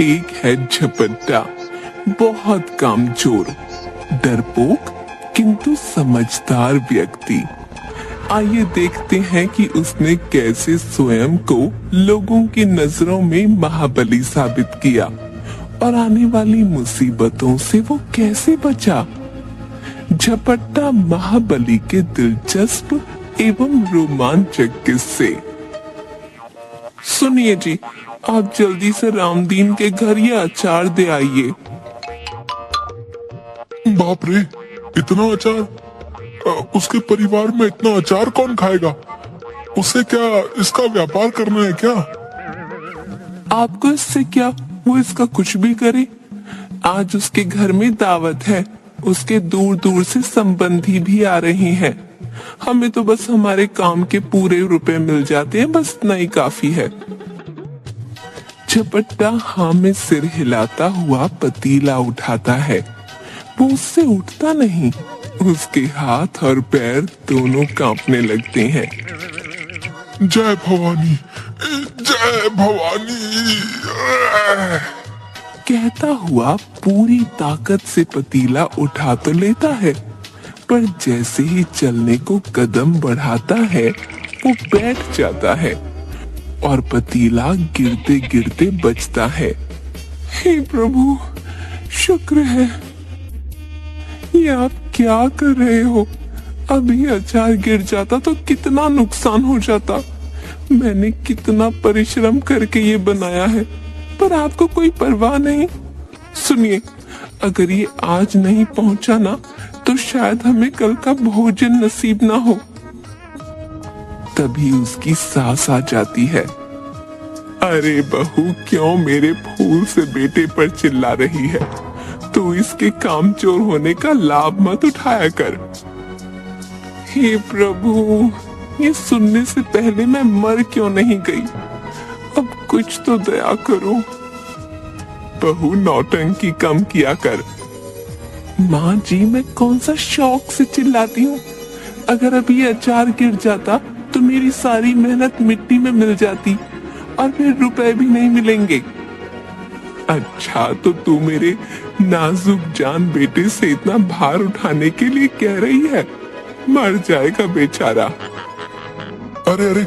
एक है झपट्टा, बहुत कामचोर, डरपोक किंतु समझदार व्यक्ति। आइए देखते हैं कि उसने कैसे स्वयं को लोगों की नजरों में महाबली साबित किया और आने वाली मुसीबतों से वो कैसे बचा। झपट्टा महाबली के दिलचस्प एवं रोमांचक किस्से। सुनिए जी, आप जल्दी से रामदीन के घर ये अचार दे आइए। बाप रे, इतना अचार! उसके परिवार में इतना अचार कौन खाएगा? उसे क्या इसका व्यापार करना है क्या? आपको इससे क्या, वो इसका कुछ भी करे। आज उसके घर में दावत है, उसके दूर दूर से संबंधी भी आ रहे हैं। हमें तो बस हमारे काम के पूरे रुपए मिल जाते हैं, बस इतना ही काफी है। झपट्टा हाँ में सिर हिलाता हुआ पतीला उठाता है। वो उससे उठता नहीं, उसके हाथ और पैर दोनों कांपने लगते हैं। जय भवानी, जय भवानी! कहता हुआ पूरी ताकत से पतीला उठा तो लेता है, पर जैसे ही चलने को कदम बढ़ाता है वो बैठ जाता है और पतीला गिरते गिरते बचता है। हे प्रभु, शुक्र है। ये आप क्या कर रहे हो? अभी अचार गिर जाता तो कितना नुकसान हो जाता। मैंने कितना परिश्रम करके ये बनाया है, पर आपको कोई परवाह नहीं। सुनिए, अगर ये आज नहीं पहुंचा ना तो शायद हमें कल का भोजन नसीब ना हो। तभी उसकी सास आ जाती है। अरे बहू, क्यों मेरे फूल से बेटे पर चिल्ला रही है? तू इसके कामचोर होने का लाभ मत उठाया कर। हे प्रभु, ये सुनने से पहले मैं मर क्यों नहीं गई? अब कुछ तो दया करो। बहू, नौटंकी कम किया कर। माँ जी, मैं कौन सा शौक से चिल्लाती हूँ? अगर अभी ये अचार गिर जाता तो मेरी सारी मेहनत मिट्टी में मिल जाती और फिर रुपए भी नहीं मिलेंगे। अच्छा, तो तू मेरे नाजुक जान बेटे से इतना भार उठाने के लिए कह रही है? मर जाएगा बेचारा। अरे अरे,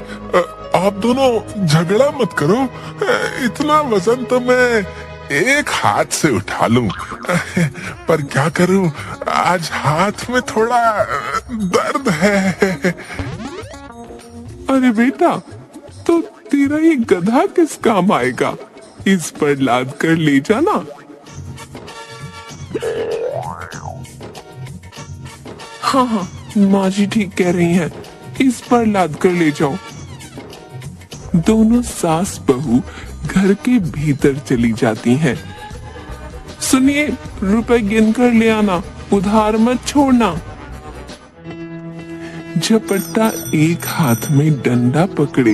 आप दोनों झगड़ा मत करो। इतना वजन तो मैं एक हाथ से उठा लूं, पर क्या करूं, आज हाथ में थोड़ा दर्द है। अरे बेटा, तो तेरा ये गधा किस काम आएगा? इस पर लाद कर ले जाना। हाँ हाँ, माँ जी ठीक कह रही हैं, इस पर लाद कर ले जाओ। दोनों सास बहू घर के भीतर चली जाती हैं। सुनिए, रुपए गिनकर ले आना, उधार मत छोड़ना। झपट्टा एक हाथ में डंडा पकड़े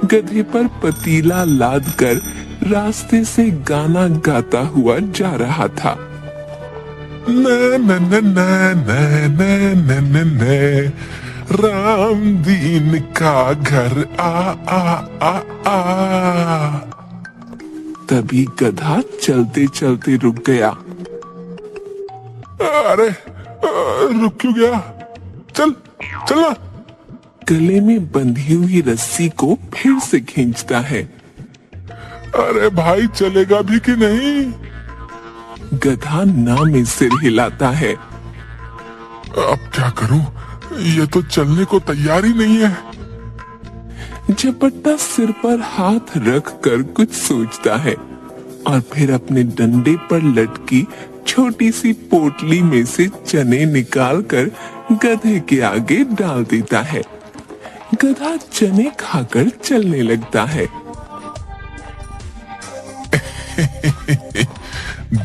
गधे पर पतीला लाद कर रास्ते से गाना गाता हुआ जा रहा था। न न न न न न न न, रामदीन का घर आ आ आ आ। तभी गधा चलते चलते रुक गया। अरे, रुक क्यों गया? चल चलना। गले में बंधी हुई रस्सी को फिर से खींचता है। अरे भाई, चलेगा भी कि नहीं? गधा ना में सिर हिलाता है। अब क्या करूं? ये तो चलने को तैयार ही नहीं है। झपट्टा सिर पर हाथ रख कर कुछ सोचता है और फिर अपने डंडे पर लटकी छोटी सी पोटली में से चने निकालकर गधे के आगे डाल देता है। गधा चने खाकर चलने लगता है।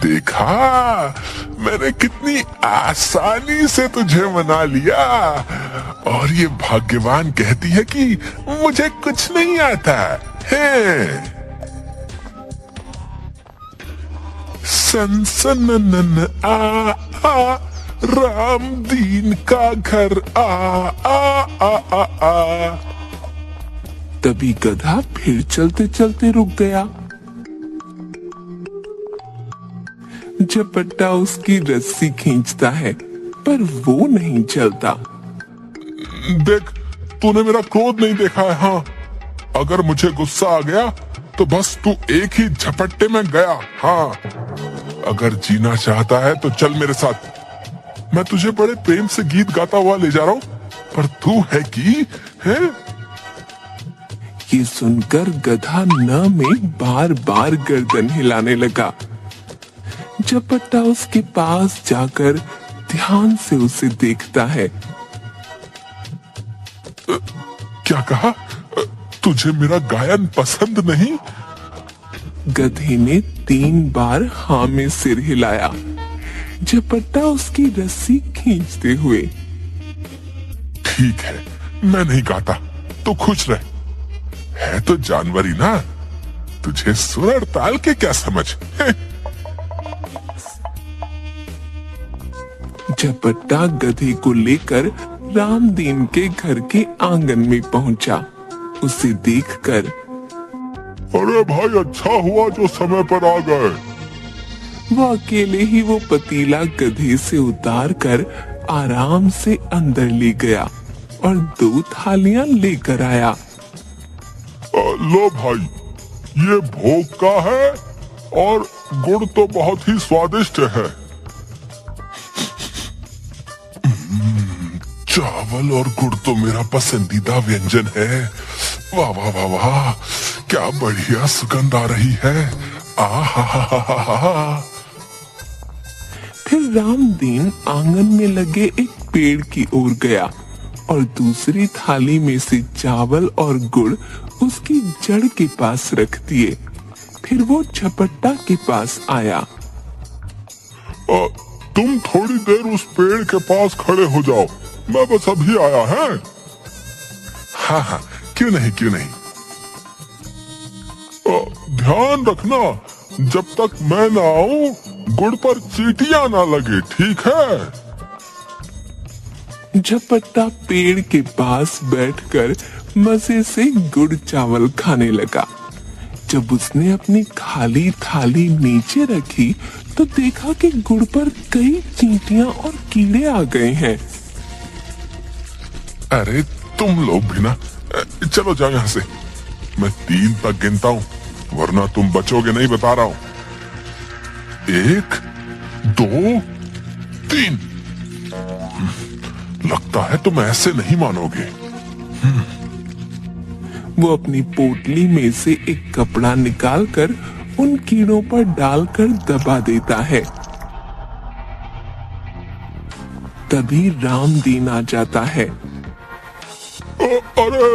देखा, मैंने कितनी आसानी से तुझे मना लिया, और ये भाग्यवान कहती है कि मुझे कुछ नहीं आता है। सन सन न आ आ, रामदीन का घर आ आ आ आ आ। तभी गधा फिर चलते चलते रुक गया। झपट्टा उसकी रस्सी खींचता है पर वो नहीं चलता। देख, तूने मेरा क्रोध नहीं देखा है। हाँ, अगर मुझे गुस्सा आ गया तो बस तू एक ही झपट्टे में गया। हाँ, अगर जीना चाहता है तो चल मेरे साथ। मैं तुझे बड़े प्रेम से गीत गाता हुआ ले जा रहा हूँ, पर तू है कि है। ये सुनकर गधा न में बार बार गर्दन हिलाने लगा। झपट्टा उसके पास जाकर ध्यान से उसे देखता है। क्या कहा? तुझे मेरा गायन पसंद नहीं? गधे ने 3 बार हाँ में सिर हिलाया, झपट्टा उसकी रस्सी खींचते हुए। ठीक है, मैं नहीं गाता, तो खुश रह। है तो जानवर ही ना, तुझे सुर और ताल के क्या समझ। झपट्टा गधे को लेकर रामदीन के घर के आंगन में पहुंचा। उसे देखकर, अरे भाई, अच्छा हुआ जो समय पर आ गए। वो अकेले ही वो पतीला गधे से उतार कर आराम से अंदर ले गया और 2 थालियां लेकर आया। लो भाई, ये भोग का है और गुड़ तो बहुत ही स्वादिष्ट है। चावल और गुड़ तो मेरा पसंदीदा व्यंजन है। वाह वाह वाह वाह, क्या बढ़िया सुगंध आ रही है। आहा। फिर रामदीन आंगन में लगे एक पेड़ की ओर गया और दूसरी थाली में से चावल और गुड़ उसकी जड़ के पास रख दिए। फिर वो झपट्टा के पास आया। तुम थोड़ी देर उस पेड़ के पास खड़े हो जाओ, मैं बस अभी आया है। हाँ हाँ, क्यों नहीं क्यों नहीं। ध्यान रखना, जब तक मैं ना आऊं गुड़ पर चींटियां ना लगे, ठीक है? झपट्टा पेड़ के पास बैठकर मजे से गुड़ चावल खाने लगा। जब उसने अपनी खाली थाली नीचे रखी तो देखा कि गुड़ पर कई चींटियां और कीड़े आ गए हैं। अरे तुम लोग भी ना, चलो जाओ यहाँ से। मैं 3 तक गिनता हूँ, वरना तुम बचोगे नहीं, बता रहा हूँ। 1 2 3। लगता है तुम ऐसे नहीं मानोगे। वो अपनी पोटली में से एक कपड़ा निकालकर उन कीड़ों पर डालकर दबा देता है। तभी रामदीन आ जाता है। अरे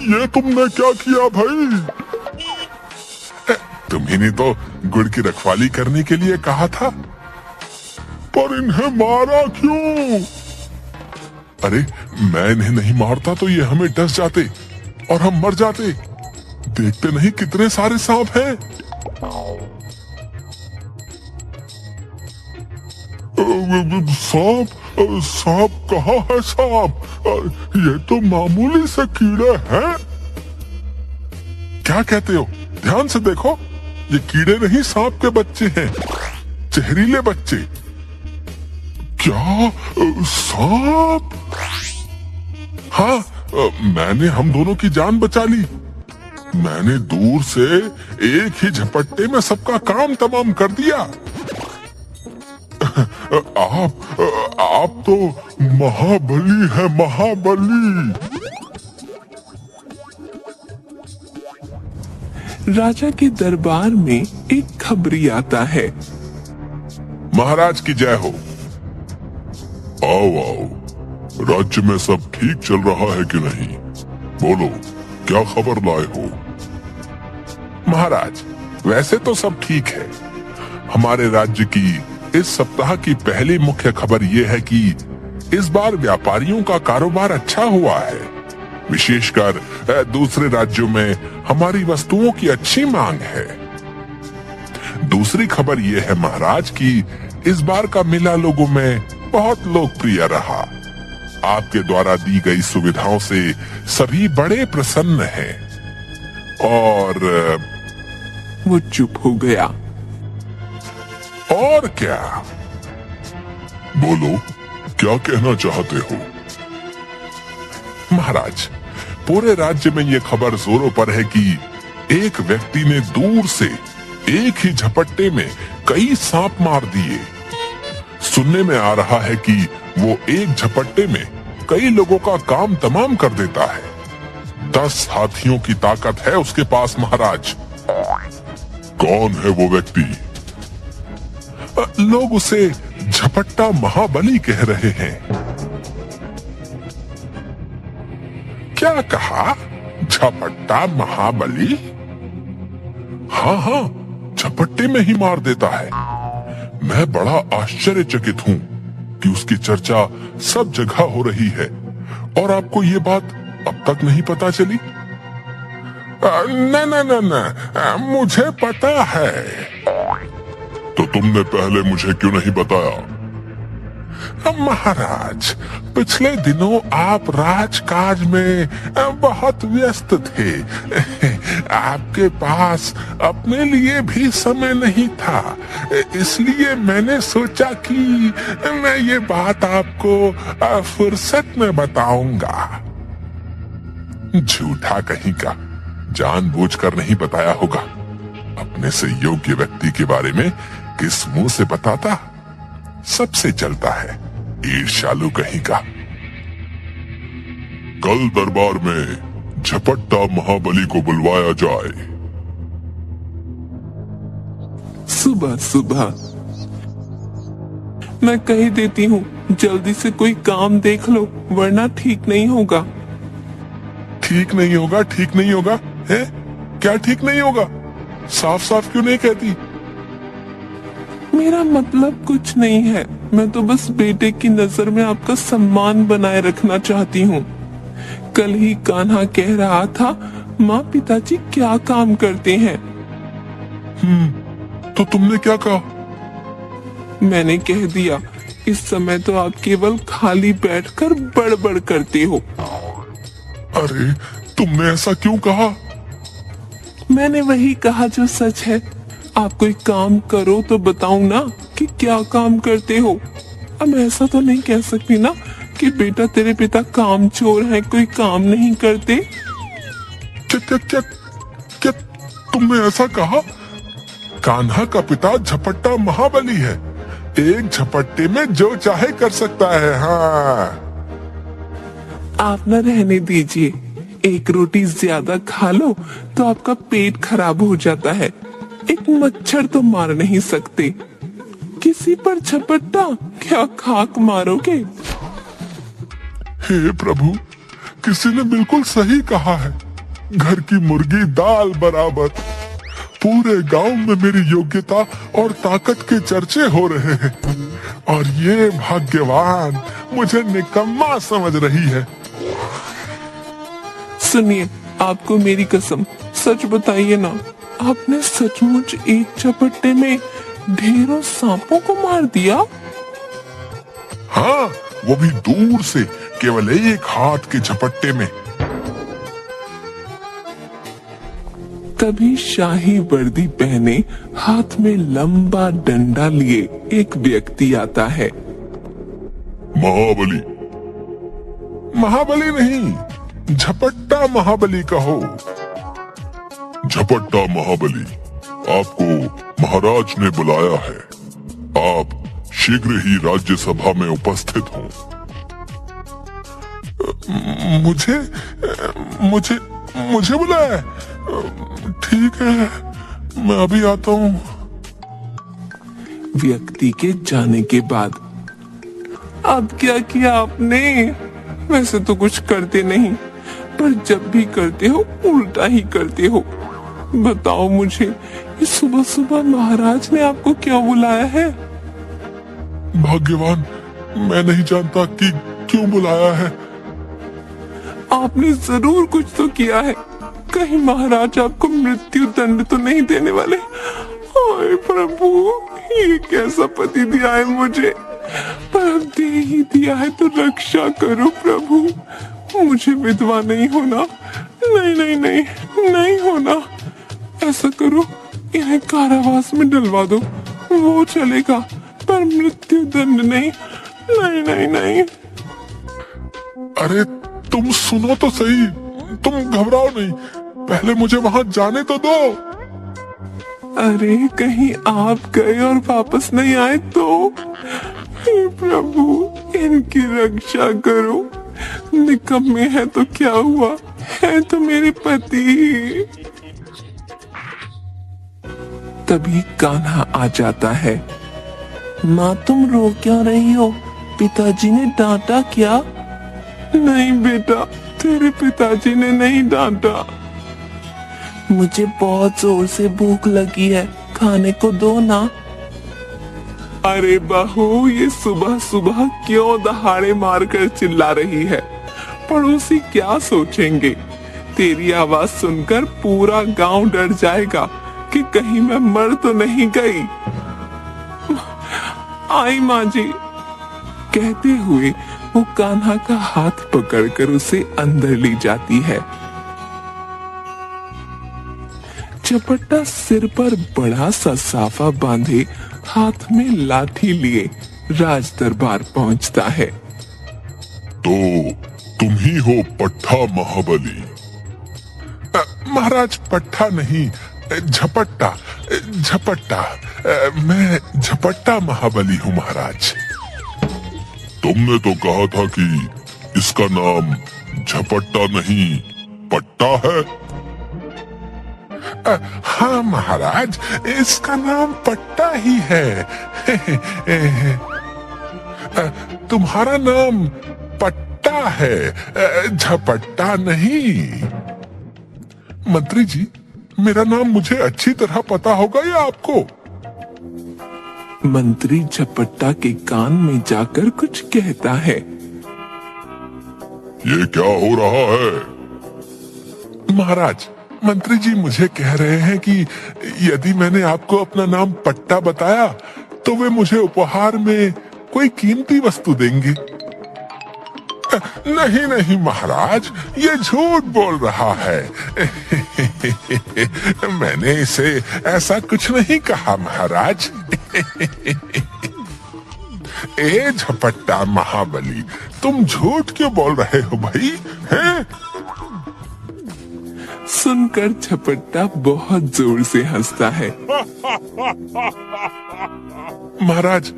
ये तुमने क्या किया भाई? तुम्ही ने तो गुड़ की रखवाली करने के लिए कहा था, पर इन्हें मारा क्यों? अरे मैं इन्हें नहीं मारता तो ये हमें डस जाते और हम मर जाते। देखते नहीं कितने सारे सांप हैं। सांप? सांप कहाँ है सांप? ये तो मामूली से कीड़े हैं। क्या कहते हो? ध्यान से देखो, ये कीड़े नहीं सांप के बच्चे हैं, जहरीले बच्चे। क्या सांप? हाँ, मैंने हम दोनों की जान बचा ली। मैंने दूर से एक ही झपट्टे में सबका काम तमाम कर दिया। आप तो महाबली है, महाबली। राजा के दरबार में एक खबरी आता है। महाराज की जय हो। आओ आओ, राज्य में सब ठीक चल रहा है कि नहीं? बोलो, क्या खबर लाए हो? महाराज, वैसे तो सब ठीक है। हमारे राज्य की इस सप्ताह की पहली मुख्य खबर यह है कि इस बार व्यापारियों का कारोबार अच्छा हुआ है। विशेषकर दूसरे राज्यों में हमारी वस्तुओं की अच्छी मांग है। दूसरी खबर यह है महाराज कि इस बार का मेला लोगों में बहुत लोकप्रिय रहा। आपके द्वारा दी गई सुविधाओं से सभी बड़े प्रसन्न हैं। और वो चुप हो गया। और क्या? बोलो, क्या कहना चाहते हो? महाराज, पूरे राज्य में ये खबर जोरों पर है कि एक व्यक्ति ने दूर से एक ही झपट्टे में कई सांप मार दिए। सुनने में आ रहा है कि वो एक झपट्टे में कई लोगों का काम तमाम कर देता है। 10 हाथियों की ताकत है उसके पास महाराज। कौन है वो व्यक्ति? लोग उसे झपट्टा महाबली कह रहे हैं। क्या कहा? झपट्टा महाबली? हाँ हाँ, झपट्टे में ही मार देता है। मैं बड़ा आश्चर्यचकित हूँ कि उसकी चर्चा सब जगह हो रही है और आपको ये बात अब तक नहीं पता चली? न, मुझे पता है। तो तुमने पहले मुझे क्यों नहीं बताया? महाराज, पिछले दिनों आप राजकाज में बहुत व्यस्त थे। आपके पास अपने लिए भी समय नहीं था, इसलिए मैंने सोचा कि मैं ये बात आपको फुर्सत में बताऊंगा। झूठा कहीं का, जानबूझकर नहीं बताया होगा। अपने से योग्य व्यक्ति के बारे में किस मुंह से बताता? सबसे चलता है, ईर्ष्यालु कहीं का। कल दरबार में झपट्टा महाबली को बुलवाया जाए। सुबह सुबह मैं कह देती हूँ, जल्दी से कोई काम देख लो, वरना ठीक नहीं होगा। ठीक नहीं होगा? ठीक नहीं होगा है? क्या ठीक नहीं होगा? साफ साफ क्यों नहीं कहती? मेरा मतलब कुछ नहीं है, मैं तो बस बेटे की नजर में आपका सम्मान बनाए रखना चाहती हूँ। कल ही कान्हा कह रहा था, माँ पिताजी क्या काम करते हैं। तो तुमने क्या कहा? मैंने कह दिया, इस समय तो आप केवल खाली बैठकर बड़बड़ करते हो। अरे, तुमने ऐसा क्यों कहा? मैंने वही कहा जो सच है। आप कोई काम करो तो बताऊं ना कि क्या काम करते हो। अब ऐसा तो नहीं कह सकती ना कि बेटा तेरे पिता कामचोर है, कोई काम नहीं करते। क्या तुमने ऐसा कहा? कान्हा का पिता झपट्टा महाबली है, एक झपट्टे में जो चाहे कर सकता है। हाँ, आप न रहने दीजिए, एक रोटी ज्यादा खा लो तो आपका पेट खराब हो जाता है। एक मच्छर तो मार नहीं सकते, किसी पर झपट्टा क्या खाक मारोगे? हे प्रभु, किसी ने बिल्कुल सही कहा है। घर की मुर्गी दाल बराबर। पूरे गांव में मेरी योग्यता और ताकत के चर्चे हो रहे हैं और ये भाग्यवान मुझे निकम्मा समझ रही है। सुनिए, आपको मेरी कसम, सच बताइए ना, आपने सचमुच एक झपट्टे में ढेरों सांपों को मार दिया? हाँ, वो भी दूर से, केवल एक हाथ के झपट्टे में। तभी शाही वर्दी पहने, हाथ में लंबा डंडा लिए एक व्यक्ति आता है। महाबली? महाबली नहीं, झपट्टा महाबली कहो। झपट्टा महाबली, आपको महाराज ने बुलाया है। आप शीघ्र ही राज्यसभा में उपस्थित हों। मुझे मुझे मुझे बुलाया? ठीक है, मैं अभी आता हूँ। व्यक्ति के जाने के बाद अब क्या किया आपने? वैसे तो कुछ करते नहीं, पर जब भी करते हो उल्टा ही करते हो। बताओ मुझे, ये सुबह सुबह महाराज ने आपको क्यों बुलाया है? भाग्यवान, मैं नहीं जानता कि क्यों बुलाया है। आपने जरूर कुछ तो किया है। कहीं महाराज आपको मृत्यु दंड तो नहीं देने वाले? हाय प्रभु, ये कैसा पति दिया है मुझे, पर अब दे ही दिया है तो रक्षा करो प्रभु। मुझे विधवा नहीं होना, नहीं नहीं नहीं नहीं होना। ऐसा करो, इन्हें कारावास में डलवा दो, वो चलेगा, पर मृत्यु दंड नहीं। नहीं नहीं नहीं। अरे तुम सुनो तो सही, तुम घबराओ नहीं, पहले मुझे वहां जाने तो दो। अरे कहीं आप गए और वापस नहीं आए तो? हे प्रभु, इनकी रक्षा करो। निकम्मे है तो क्या हुआ, है तो मेरे पति। तभी कान्हा आ जाता है। माँ तुम रो क्यों रही हो? पिताजी ने डांटा क्या? नहीं बेटा, तेरे पिताजी ने नहीं डांटा। मुझे बहुत जोर से भूख लगी है, खाने को दो ना। अरे बहू, ये सुबह सुबह क्यों दहाड़े मारकर चिल्ला रही है? पड़ोसी क्या सोचेंगे? तेरी आवाज सुनकर पूरा गांव डर जाएगा कि कहीं मैं मर तो नहीं गई। आई माँ जी, कहते हुए वो कान्हा का हाथ पकड़कर उसे अंदर ले जाती है। झपट्टा सिर पर बड़ा सा साफा बांधे, हाथ में लाठी लिए राज दरबार पहुंचता है। तो तुम ही हो पट्टा महाबली? महाराज पट्टा नहीं, झपट्टा झपट्टा। मैं झपट्टा महाबली हूँ महाराज। तुमने तो कहा था कि इसका नाम झपट्टा नहीं पट्टा है। हाँ महाराज, इसका नाम पट्टा ही है। तुम्हारा नाम पट्टा है, झपट्टा नहीं। मंत्री जी, मेरा नाम मुझे अच्छी तरह पता होगा या आपको? मंत्री झपट्टा के कान में जाकर कुछ कहता है। ये क्या हो रहा है? महाराज, मंत्री जी मुझे कह रहे हैं कि यदि मैंने आपको अपना नाम पट्टा बताया तो वे मुझे उपहार में कोई कीमती वस्तु देंगे। नहीं नहीं महाराज, ये झूठ बोल रहा है। मैंने इसे ऐसा कुछ नहीं कहा महाराज। ए झपट्टा महाबली, तुम झूठ क्यों बोल रहे हो भाई? हैं? सुनकर झपट्टा बहुत जोर से हंसता है। महाराज,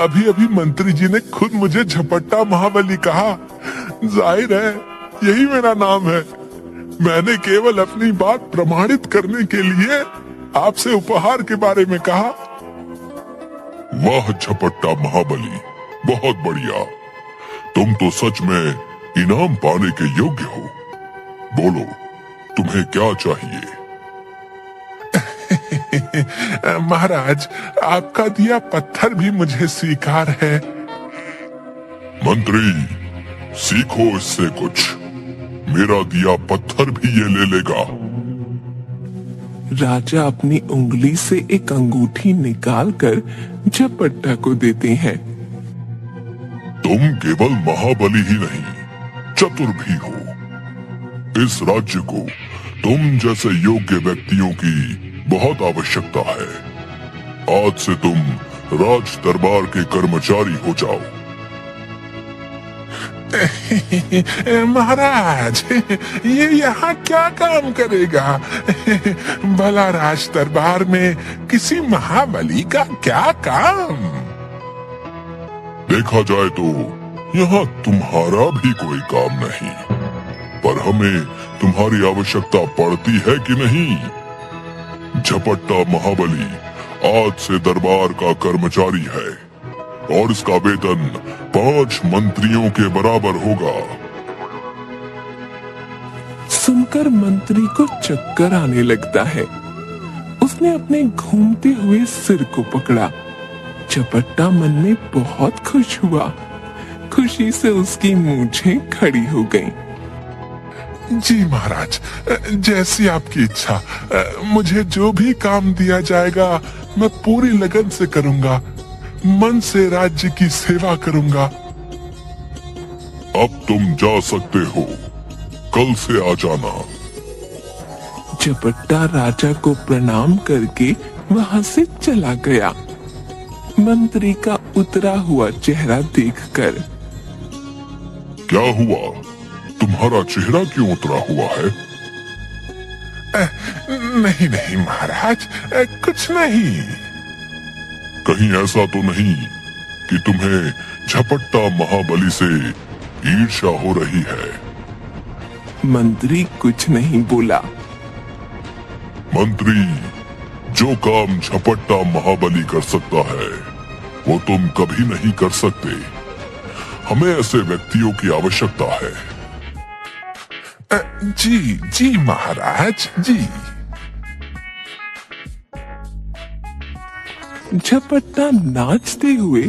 अभी अभी मंत्री जी ने खुद मुझे झपट्टा महाबली कहा। जाहिर है यही मेरा नाम है। मैंने केवल अपनी बात प्रमाणित करने के लिए आपसे उपहार के बारे में कहा। वाह झपट्टा महाबली, बहुत बढ़िया। तुम तो सच में इनाम पाने के योग्य हो। बोलो, तुम्हें क्या चाहिए? महाराज, आपका दिया पत्थर भी मुझे स्वीकार है। मंत्री, सीखो इससे कुछ। मेरा दिया पत्थर भी ये ले लेगा। राजा अपनी उंगली से एक अंगूठी निकालकर झपट्टा को देते हैं। तुम केवल महाबली ही नहीं, चतुर भी हो। इस राज्य को तुम जैसे योग्य व्यक्तियों की बहुत आवश्यकता है। आज से तुम राज दरबार के कर्मचारी हो जाओ। महाराज, ये यहाँ क्या काम करेगा? भला राज दरबार में किसी महाबली का क्या काम? देखा जाए तो यहाँ तुम्हारा भी कोई काम नहीं, पर हमें तुम्हारी आवश्यकता पड़ती है कि नहीं? झपट्टा महाबली आज से दरबार का कर्मचारी है और इसका वेतन 5 मंत्रियों के बराबर होगा। सुनकर मंत्री को चक्कर आने लगता है। उसने अपने घूमते हुए सिर को पकड़ा। झपट्टा मन में बहुत खुश हुआ। खुशी से उसकी मूंछें खड़ी हो गईं। जी महाराज, जैसी आपकी इच्छा। मुझे जो भी काम दिया जाएगा मैं पूरी लगन से करूंगा। मन से राज्य की सेवा करूंगा। अब तुम जा सकते हो, कल से आ जाना। झपट्टा राजा को प्रणाम करके वहां से चला गया। मंत्री का उतरा हुआ चेहरा देखकर। क्या हुआ? तुम्हारा चेहरा क्यों उतरा हुआ है? नहीं नहीं महाराज, कुछ नहीं। कहीं ऐसा तो नहीं कि तुम्हें झपट्टा महाबली से ईर्ष्या हो रही है? मंत्री कुछ नहीं बोला। मंत्री, जो काम झपट्टा महाबली कर सकता है वो तुम कभी नहीं कर सकते। हमें ऐसे व्यक्तियों की आवश्यकता है। जी जी महाराज जी। झपट्टा नाचते हुए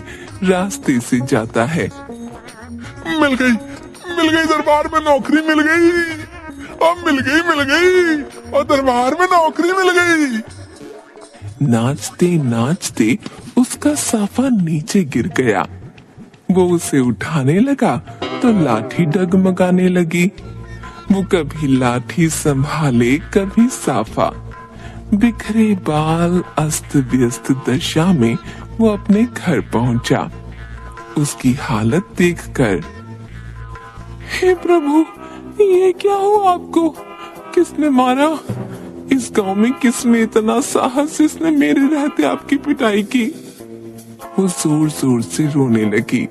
रास्ते से जाता है। मिल गई दरबार में नौकरी मिल गई। अब मिल गई और दरबार में नौकरी मिल गई। नाचते नाचते उसका साफा नीचे गिर गया। वो उसे उठाने लगा तो लाठी डगमगाने लगी। वो कभी लाठी संभाले कभी साफा। बिखरे बाल, अस्त व्यस्त दशा में वो अपने घर पहुंचा। उसकी हालत देखकर, हे प्रभु, ये क्या हुआ आपको? किसने मारा? इस गांव में किसने इतना साहस जिसने मेरे रहते आपकी पिटाई की? वो जोर जोर से रोने लगी।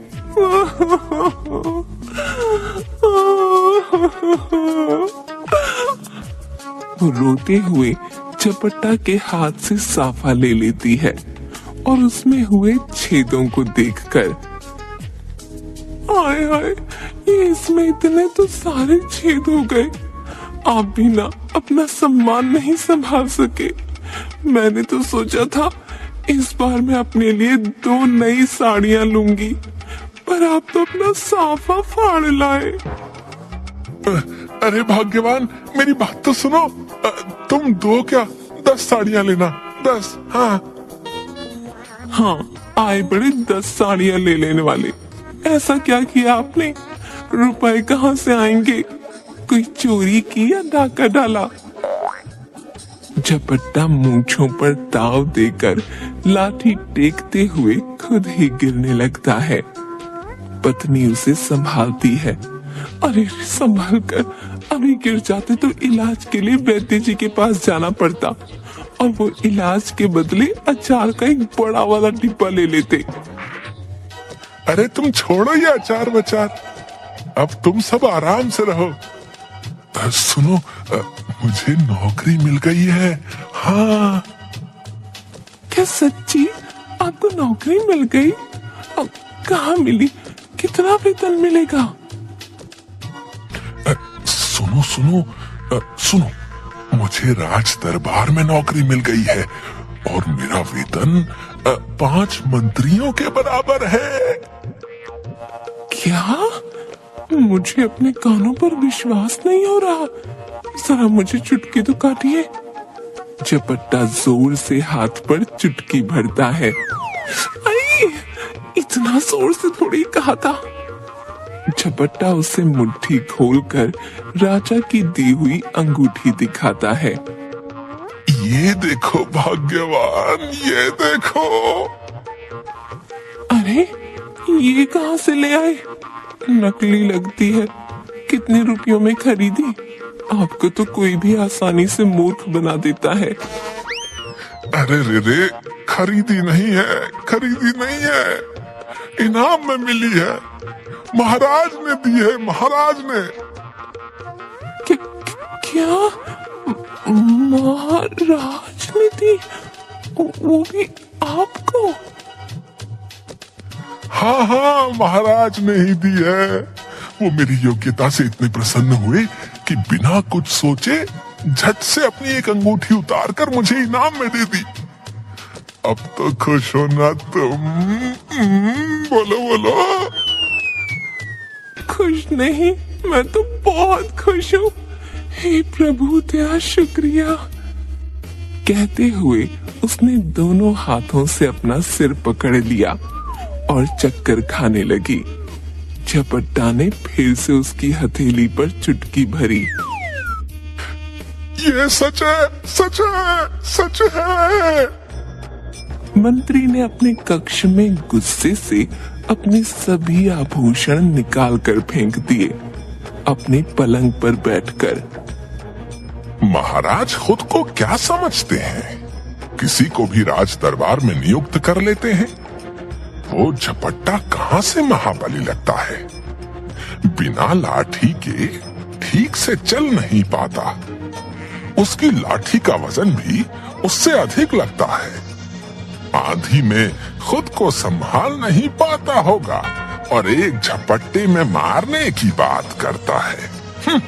वो रोते हुए झपट्टा के हाथ से साफा ले लेती है और उसमें हुए छेदों को देखकर, हाय हाय, ये इसमें इतने तो सारे छेद हो गए। आप भी ना अपना सम्मान नहीं संभाल सके। मैंने तो सोचा था इस बार मैं अपने लिए 2 नई साड़ियां लूंगी, पर आप तो अपना साफा फाड़ लाए। अरे भाग्यवान, मेरी बात तो सुनो। तुम 2 क्या 10 साड़ियां लेना, 10। हाँ, आए बड़े 10 साड़ियां ले लेने वाले। ऐसा क्या किया आपने? रुपए कहाँ से आएंगे? कोई चोरी की या डाका डाला? झपट्टा मूंछों पर ताव देकर लाठी टेकते हुए खुद ही गिरने लगता है। पत्नी उसे संभालती है। अरे संभाल कर, अभी गिर जाते तो इलाज के लिए वैद्य जी के पास जाना पड़ता और वो इलाज के बदले अचार का एक बड़ा वाला डिब्बा ले लेते। अरे तुम छोड़ो ये अचार बचार, अब तुम सब आराम से रहो। सुनो, मुझे नौकरी मिल गई है। हाँ। क्या सच्ची? आपको नौकरी मिल गई? अब कहाँ मिली? कितना वेतन मिलेगा? सुनो, मुझे राज दरबार में नौकरी मिल गई है और मेरा वेतन 5 मंत्रियों के बराबर है। क्या? मुझे अपने कानों पर विश्वास नहीं हो रहा। जरा मुझे चुटकी तो काटिए। झपट्टा जोर से हाथ पर चुटकी भरता है। आई, इतना जोर से थोड़ी कहा था। झपट्टा उसे मुट्ठी खोलकर राजा की दी हुई अंगूठी दिखाता है। ये देखो भाग्यवान, ये देखो। अरे ये कहाँ से ले आए? नकली लगती है। कितने रुपयों में खरीदी? आपको तो कोई भी आसानी से मूर्ख बना देता है। अरे रे, खरीदी नहीं है, इनाम में मिली है। महाराज ने दी है, महाराज ने। क्या? महाराज ने दी? वो भी आपको? हाँ, महाराज ने ही दी है। वो मेरी योग्यता से इतने प्रसन्न हुए कि बिना कुछ सोचे झट से अपनी एक अंगूठी उतार कर मुझे इनाम में दे दी। अब तो खुश हो ना तुम? बोलो। खुश नहीं, मैं तो बहुत खुश हूँ। हे प्रभु, तेरा शुक्रिया। कहते हुए उसने दोनों हाथों से अपना सिर पकड़ लिया और चक्कर खाने लगी। झपट्टा ने फिर से उसकी हथेली पर चुटकी भरी। ये सच है। मंत्री ने अपने कक्ष में गुस्से से अपने सभी आभूषण निकालकर फेंक दिए, अपने पलंग पर बैठकर। महाराज खुद को क्या समझते हैं? किसी को भी राज दरबार में नियुक्त कर लेते हैं। वो झपट्टा कहां से महाबली लगता है? बिना लाठी के ठीक से चल नहीं पाता। उसकी लाठी का वजन भी उससे अधिक लगता है। आंधी में खुद को संभाल नहीं पाता होगा और एक झपट्टे में मारने की बात करता है।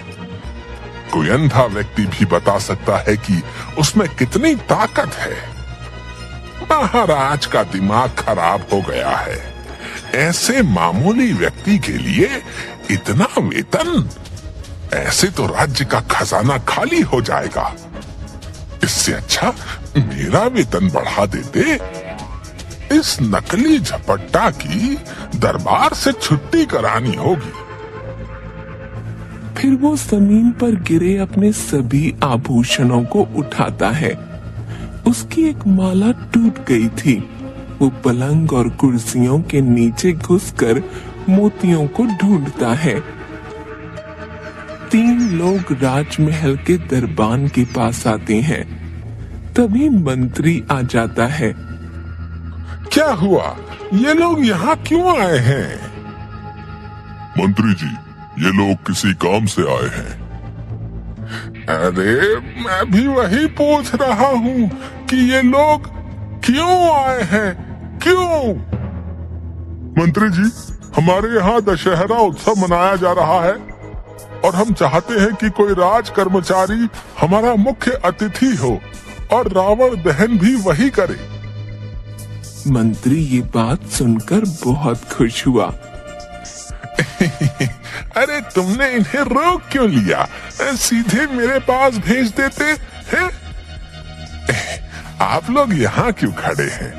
कोई अंधा व्यक्ति भी बता सकता है कि उसमें कितनी ताकत है। महाराज का दिमाग खराब हो गया है। ऐसे मामूली व्यक्ति के लिए इतना वेतन? ऐसे तो राज्य का खजाना खाली हो जाएगा। इससे अच्छा मेरा वेतन बढ़ा देते। इस नकली झपट्टा की दरबार से छुट्टी करानी होगी। फिर वो जमीन पर गिरे अपने सभी आभूषणों को उठाता है। उसकी एक माला टूट गई थी। वो पलंग और कुर्सियों के नीचे घुसकर मोतियों को ढूंढता है। 3 लोग राजमहल के दरबान के पास आते हैं। तभी मंत्री आ जाता है। क्या हुआ? ये लोग यहाँ क्यों आए हैं? मंत्री जी, ये लोग किसी काम से आए हैं। अरे मैं भी वही पूछ रहा हूँ कि ये लोग क्यों आए हैं? क्यों? मंत्री जी, हमारे यहाँ दशहरा उत्सव मनाया जा रहा है और हम चाहते हैं कि कोई राज कर्मचारी हमारा मुख्य अतिथि हो और रावण दहन भी वही करे। मंत्री ये बात सुनकर बहुत खुश हुआ। अरे तुमने इन्हें रोक क्यों लिया? सीधे मेरे पास भेज देते हैं। आप लोग यहाँ क्यों खड़े हैं?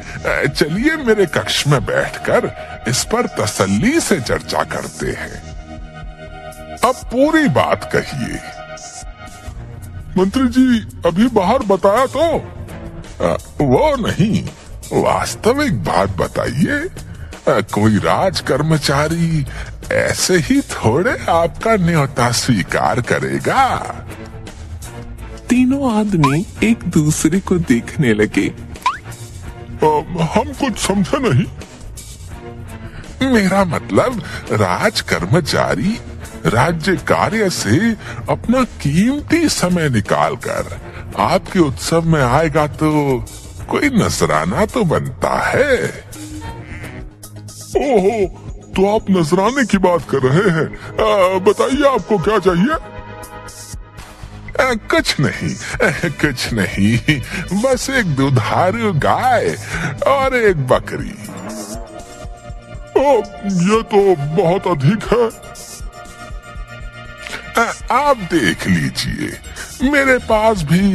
चलिए मेरे कक्ष में बैठकर इस पर तसल्ली से चर्चा करते हैं। अब पूरी बात कहिए। मंत्री जी, अभी बाहर बताया तो? वो नहीं, वास्तविक बात बताइए। कोई राज कर्मचारी ऐसे ही थोड़े आपका न्योता स्वीकार करेगा। तीनों आदमी एक दूसरे को देखने लगे। हम कुछ समझे नहीं। मेरा मतलब राज कर्मचारी राज्य कार्य से अपना कीमती समय निकालकर आपके उत्सव में आएगा तो कोई नजराना तो बनता है। ओहो, तो आप नजराने की बात कर रहे हैं। बताइए आपको क्या चाहिए? कुछ नहीं, बस एक दुधारू गाय और एक बकरी। ये तो बहुत अधिक है। आप देख लीजिए, मेरे पास भी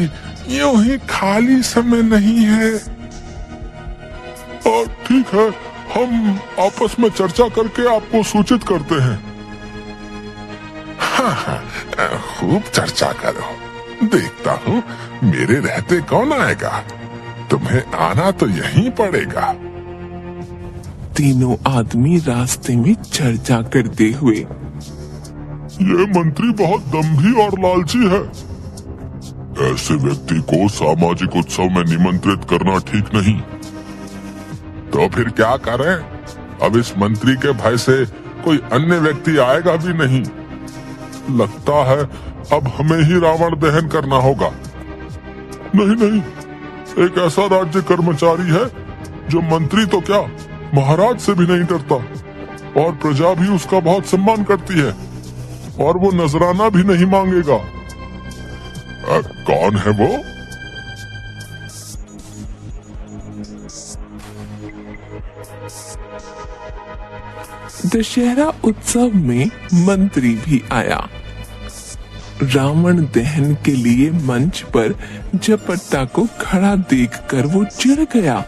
यूं ही खाली समय नहीं है। ठीक है, हम आपस में चर्चा करके आपको सूचित करते हैं। हाँ, खूब चर्चा करो। देखता हूँ मेरे रहते कौन आएगा। तुम्हें आना तो यहीं पड़ेगा। तीनों आदमी रास्ते में चर्चा करते हुए। ये मंत्री बहुत दम्भी और लालची है। ऐसे व्यक्ति को सामाजिक उत्सव में निमंत्रित करना ठीक नहीं। तो फिर क्या करें? अब इस मंत्री के भय से कोई अन्य व्यक्ति आएगा भी नहीं। लगता है अब हमें ही रावण दहन करना होगा। नहीं, एक ऐसा राज्य कर्मचारी है जो मंत्री तो क्या, महाराज से भी नहीं डरता और प्रजा भी उसका बहुत सम्मान करती है और वो नजराना भी नहीं मांगेगा। कौन है वो? दशहरा उत्सव में मंत्री भी आया। रावण दहन के लिए मंच पर झपट्टा को खड़ा देखकर वो चिढ़ गया।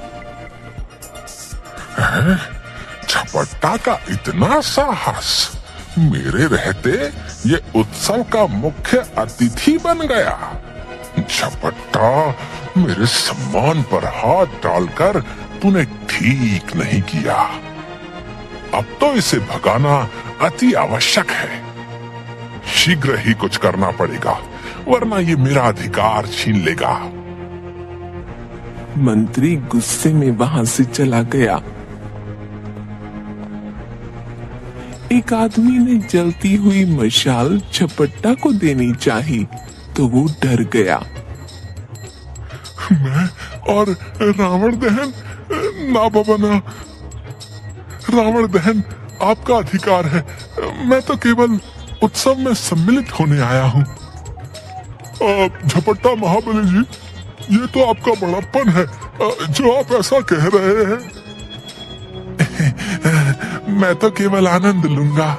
झपट्टा का इतना साहस! मेरे रहते ये उत्सव का मुख्य अतिथि बन गया। झपट्टा मेरे सम्मान पर हाथ डालकर तूने ठीक नहीं किया। अब तो इसे भगाना अति आवश्यक है। शीघ्र ही कुछ करना पड़ेगा, वरना ये मेरा अधिकार छीन लेगा। मंत्री गुस्से में वहां से चला गया। एक आदमी ने जलती हुई मशाल झपट्टा को देनी चाही, तो वो डर गया। मैं और रावण दहन, ना बाबा ना। रावण दहन आपका अधिकार है, मैं तो केवल उत्सव में सम्मिलित होने आया हूँ। झपट्टा महाबली जी, ये तो आपका बड़प्पन है जो आप ऐसा कह रहे हैं। मैं तो केवल आनंद लूंगा।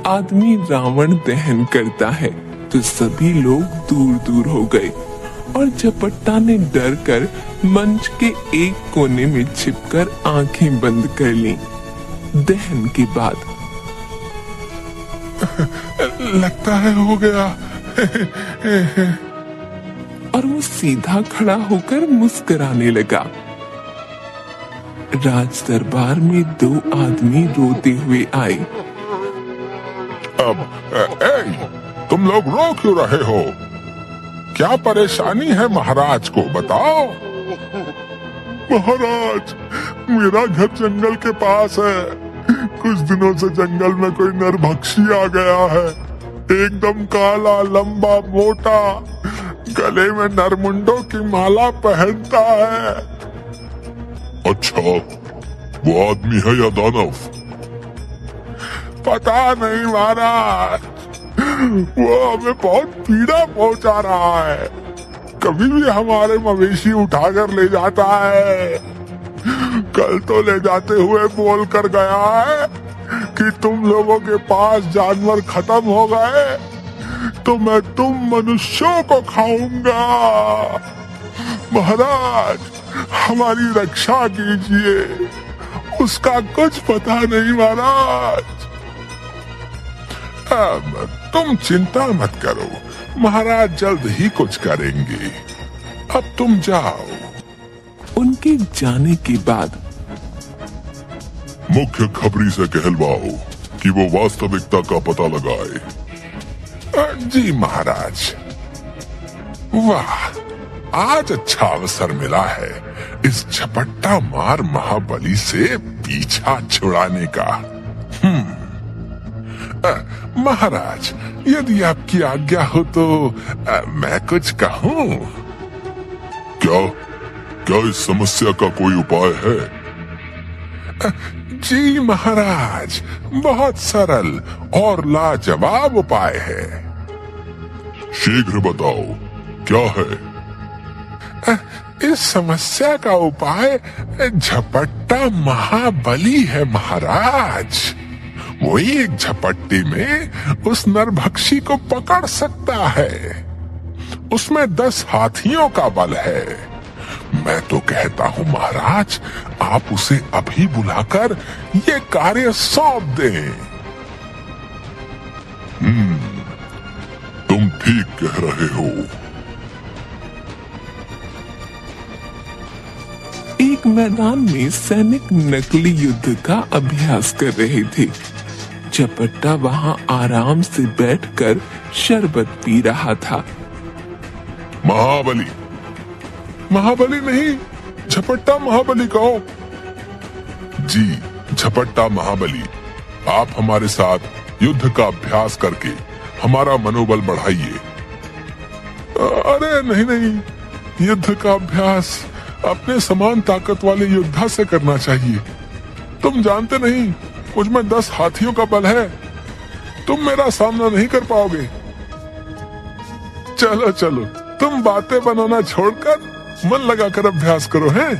आदमी रावण दहन करता है तो सभी लोग दूर दूर हो गए और झपट्टा ने डर कर मंच के एक कोने में छिपकर आंखें बंद कर लीं। दहन के बाद लगता है हो गया। और वो सीधा खड़ा होकर मुस्कुराने लगा। राज दरबार में दो आदमी रोते हुए आए। अब तुम लोग रो क्यों रहे हो? क्या परेशानी है महाराज को बताओ। महाराज, मेरा घर जंगल के पास है। कुछ दिनों से जंगल में कोई नरभक्षी आ गया है। एकदम काला, लंबा, मोटा, गले में नरमुंडों की माला पहनता है। अच्छा, वो आदमी है या दानव? पता नहीं महाराज, वो हमें बहुत पीड़ा पहुंचा रहा है। कभी भी हमारे मवेशी उठाकर ले जाता है। कल तो ले जाते हुए बोल कर गया है कि तुम लोगों के पास जानवर खत्म हो गए तो मैं तुम मनुष्यों को खाऊंगा। महाराज, हमारी रक्षा कीजिए। उसका कुछ पता नहीं महाराज। तुम चिंता मत करो, महाराज जल्द ही कुछ करेंगे। अब तुम जाओ। उनके जाने के बाद मुख्य खबरी से कहलवाओ कि वो वास्तविकता का पता लगाए। जी महाराज। वाह, आज अच्छा अवसर मिला है इस झपट्टा मार महाबली से पीछा छुड़ाने का। महाराज, यदि आपकी आज्ञा हो तो मैं कुछ कहूँ। क्या इस समस्या का कोई उपाय है? जी महाराज, बहुत सरल और लाजवाब उपाय है। शीघ्र बताओ, क्या है? इस समस्या का उपाय झपट्टा महाबली है महाराज। वही एक झपट्टे में उस नरभक्षी को पकड़ सकता है। उसमें 10 हाथियों का बल है। मैं तो कहता हूँ महाराज, आप उसे अभी बुलाकर ये कार्य सौंप दें। तुम ठीक कह रहे हो। एक मैदान में सैनिक नकली युद्ध का अभ्यास कर रहे थे। झपट्टा वहां आराम से बैठकर शरबत पी रहा था। महाबली, महाबली नहीं, झपट्टा महाबली कहो। जी, झपट्टा महाबली, आप हमारे साथ युद्ध का अभ्यास करके हमारा मनोबल बढ़ाइए। अरे नहीं नहीं, युद्ध का अभ्यास अपने समान ताकत वाले योद्धा से करना चाहिए। तुम जानते नहीं, मुझ में 10 हाथियों का बल है। तुम मेरा सामना नहीं कर पाओगे। चलो चलो, तुम बातें बनाना छोड़कर मन लगाकर अभ्यास करो। हैं?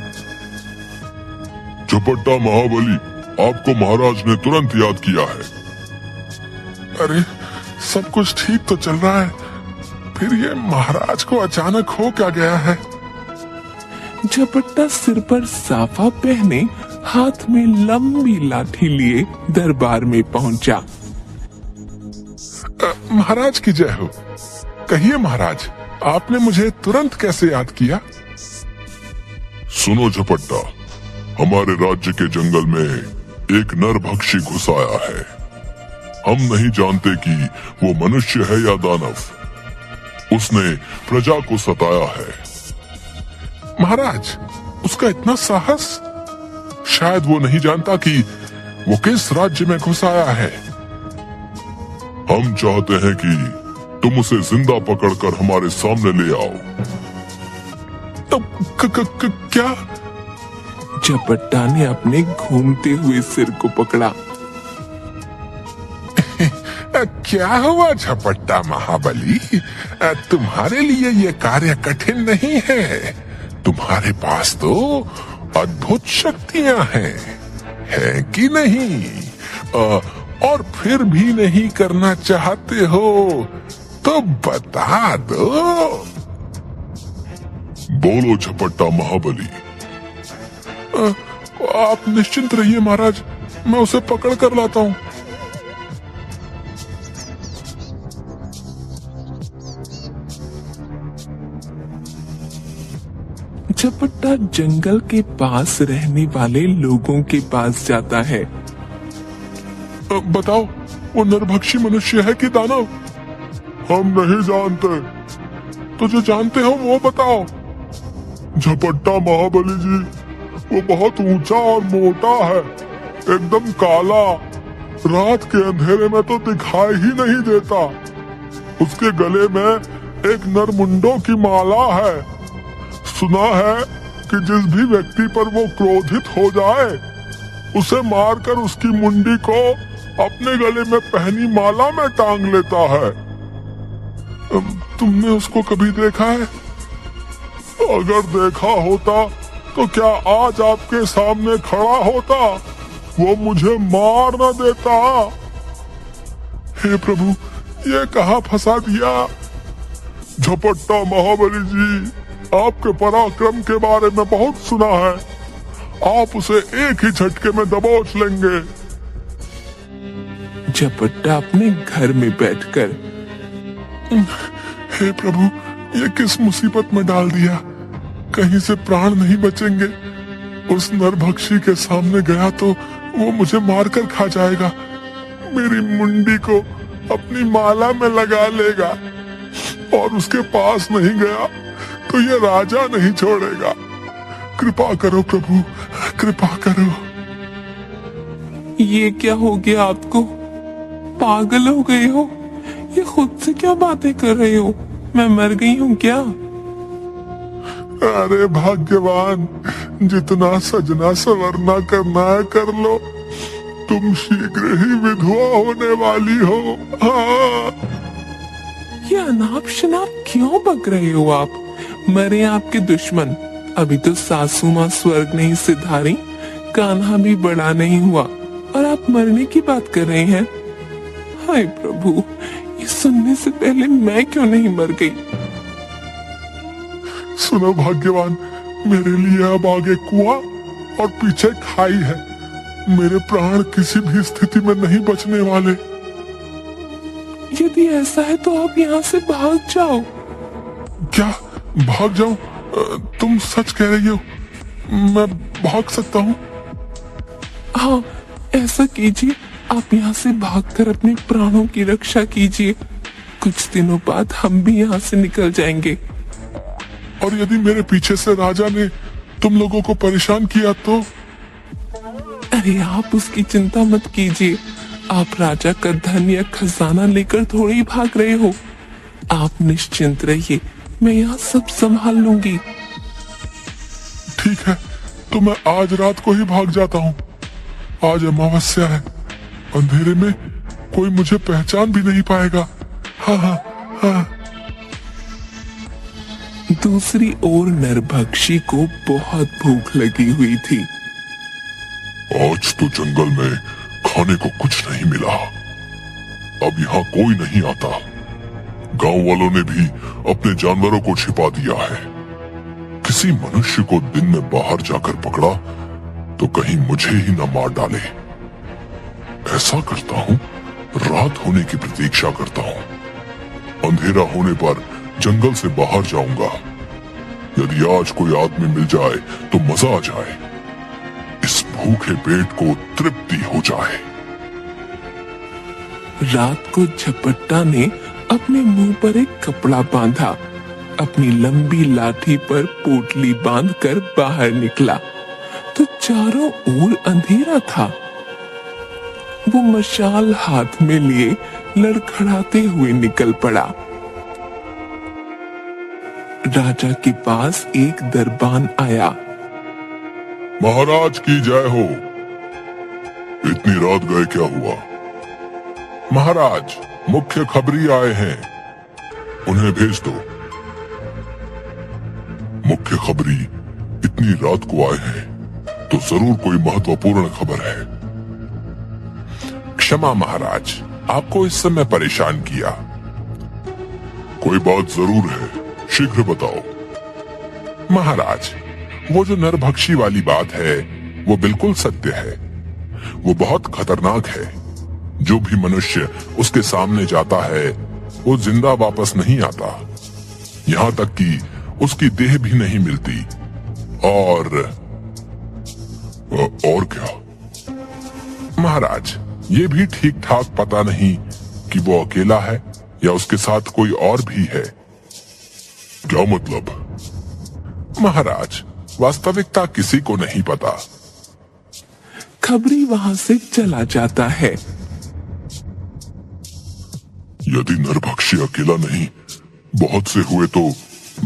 झपट्टा महाबली, आपको महाराज ने तुरंत याद किया है। अरे, सब कुछ ठीक तो चल रहा है, फिर ये महाराज को अचानक हो क्या गया है? झपट्टा सिर पर साफा पहने हाथ में लंबी लाठी लिए दरबार में पहुंचा। महाराज की जय हो। कहिए महाराज, आपने मुझे तुरंत कैसे याद किया? सुनो झपट्टा, हमारे राज्य के जंगल में एक नरभक्षी घुस आया है। हम नहीं जानते कि वो मनुष्य है या दानव। उसने प्रजा को सताया है। महाराज, उसका इतना साहस? शायद वो नहीं जानता कि वो किस राज्य में घुस आया है। हम चाहते हैं कि तुम उसे जिंदा पकड़कर हमारे सामने ले आओ। तो क्या? झपट्टा ने अपने घूमते हुए सिर को पकड़ा। क्या हुआ झपट्टा महाबली? तुम्हारे लिए ये कार्य कठिन नहीं है। तुम्हारे पास तो अद्भुत शक्तियां हैं, है कि नहीं? और फिर भी नहीं करना चाहते हो तो बता दो। बोलो झपट्टा महाबली। आप निश्चिंत रहिए महाराज, मैं उसे पकड़ कर लाता हूँ। झपट्टा जंगल के पास रहने वाले लोगों के पास जाता है। बताओ, वो नरभक्षी मनुष्य है कि दानव? हम नहीं जानते। तो जो जानते हो वो बताओ। झपट्टा महाबली जी, वो बहुत ऊंचा और मोटा है, एकदम काला, रात के अंधेरे में तो दिखाई ही नहीं देता। उसके गले में एक नरमुंडों की माला है। सुना है कि जिस भी व्यक्ति पर वो क्रोधित हो जाए, उसे मारकर उसकी मुंडी को अपने गले में पहनी माला में टांग लेता है। तुमने उसको कभी देखा है? अगर देखा होता तो क्या आज आपके सामने खड़ा होता? वो मुझे मार न देता। हे प्रभु, ये कहाँ फंसा दिया? झपट्टा महाबली जी, आपके पराक्रम के बारे में बहुत सुना है। आप उसे एक ही झटके में दबोच लेंगे। झपट्टा अपने घर में बैठकर, हे प्रभु, ये किस मुसीबत में डाल दिया? कहीं से प्राण नहीं बचेंगे। उस नरभक्षी के सामने गया तो वो मुझे मारकर खा जाएगा, मेरी मुंडी को अपनी माला में लगा लेगा, और उसके पास नहीं गया तो ये राजा नहीं छोड़ेगा। कृपा करो प्रभु, कृपा करो। ये क्या हो गया आपको? पागल हो गए हो? ये खुद से क्या बातें कर रहे हो? मैं मर गई हूँ क्या? अरे भाग्यवान, जितना सजना संवरना करना है कर लो। तुम शीघ्र ही विधवा होने वाली हो। हाँ। ये अनाप शनाप क्यों बक रहे हो आप? मरे आपके दुश्मन। अभी तो सासू माँ स्वर्ग नहीं सिधारी, कान्हा भी बड़ा नहीं हुआ, और आप मरने की बात कर रहे हैं। हाय प्रभु, ये सुनने से पहले मैं क्यों नहीं मर गई? सुनो भाग्यवान, मेरे लिए अब आगे कुआं और पीछे खाई है। मेरे प्राण किसी भी स्थिति में नहीं बचने वाले। यदि ऐसा है तो आप यहाँ से भाग जाओ। क्या भाग जाऊं? तुम सच कह रही हो? मैं भाग सकता हूँ? हाँ, ऐसा कीजिए। आप यहाँ से भागकर अपने प्राणों की रक्षा कीजिए। कुछ दिनों बाद हम भी यहाँ से निकल जाएंगे। और यदि मेरे पीछे से राजा ने तुम लोगों को परेशान किया तो? अरे आप उसकी चिंता मत कीजिए। आप राजा का धन या खजाना लेकर थोड़ी ही भाग रहे हो। आप निश्चिंत रहिए, मैं यहाँ सब संभाल लूंगी। ठीक है, तो मैं आज रात को ही भाग जाता हूँ। आज अमावस्या है, अंधेरे में कोई मुझे पहचान भी नहीं पाएगा। हाँ हाँ हाँ। दूसरी ओर नरभक्षी को बहुत भूख लगी हुई थी। आज तो जंगल में खाने को कुछ नहीं मिला। अब यहाँ कोई नहीं आता। गांव वालों ने भी अपने जानवरों को छिपा दिया है। किसी मनुष्य को दिन में बाहर जाकर पकड़ा तो कहीं मुझे ही न मार डाले। ऐसा करता हूँ, रात होने की प्रतीक्षा करता हूँ। अंधेरा होने पर जंगल से बाहर जाऊंगा। यदि आज कोई आदमी मिल जाए तो मजा आ जाए, इस भूखे पेट को तृप्ति हो जाए। रात को झपट्टा ने अपने मुंह पर एक कपड़ा बांधा, अपनी लंबी लाठी पर पोटली बांधकर बाहर निकला तो चारों ओर अंधेरा था। वो मशाल हाथ में लिए लड़खड़ाते हुए निकल पड़ा। राजा के पास एक दरबान आया। महाराज की जय हो। इतनी रात गए क्या हुआ? महाराज, मुख्य खबरी आए हैं, उन्हें भेज दो। मुख्य खबरी इतनी रात को आए हैं तो जरूर कोई महत्वपूर्ण खबर है। क्षमा महाराज, आपको इस समय परेशान किया। कोई बात जरूर है, शीघ्र बताओ। महाराज, वो जो नरभक्षी वाली बात है वो बिल्कुल सत्य है। वो बहुत खतरनाक है। जो भी मनुष्य उसके सामने जाता है वो जिंदा वापस नहीं आता, यहाँ तक कि उसकी देह भी नहीं मिलती। और क्या? महाराज, ये भी ठीक ठाक पता नहीं कि वो अकेला है या उसके साथ कोई और भी है। क्या मतलब? महाराज, वास्तविकता किसी को नहीं पता। खबरी वहां से चला जाता है। यदि नरभक्षी अकेला नहीं, बहुत से हुए तो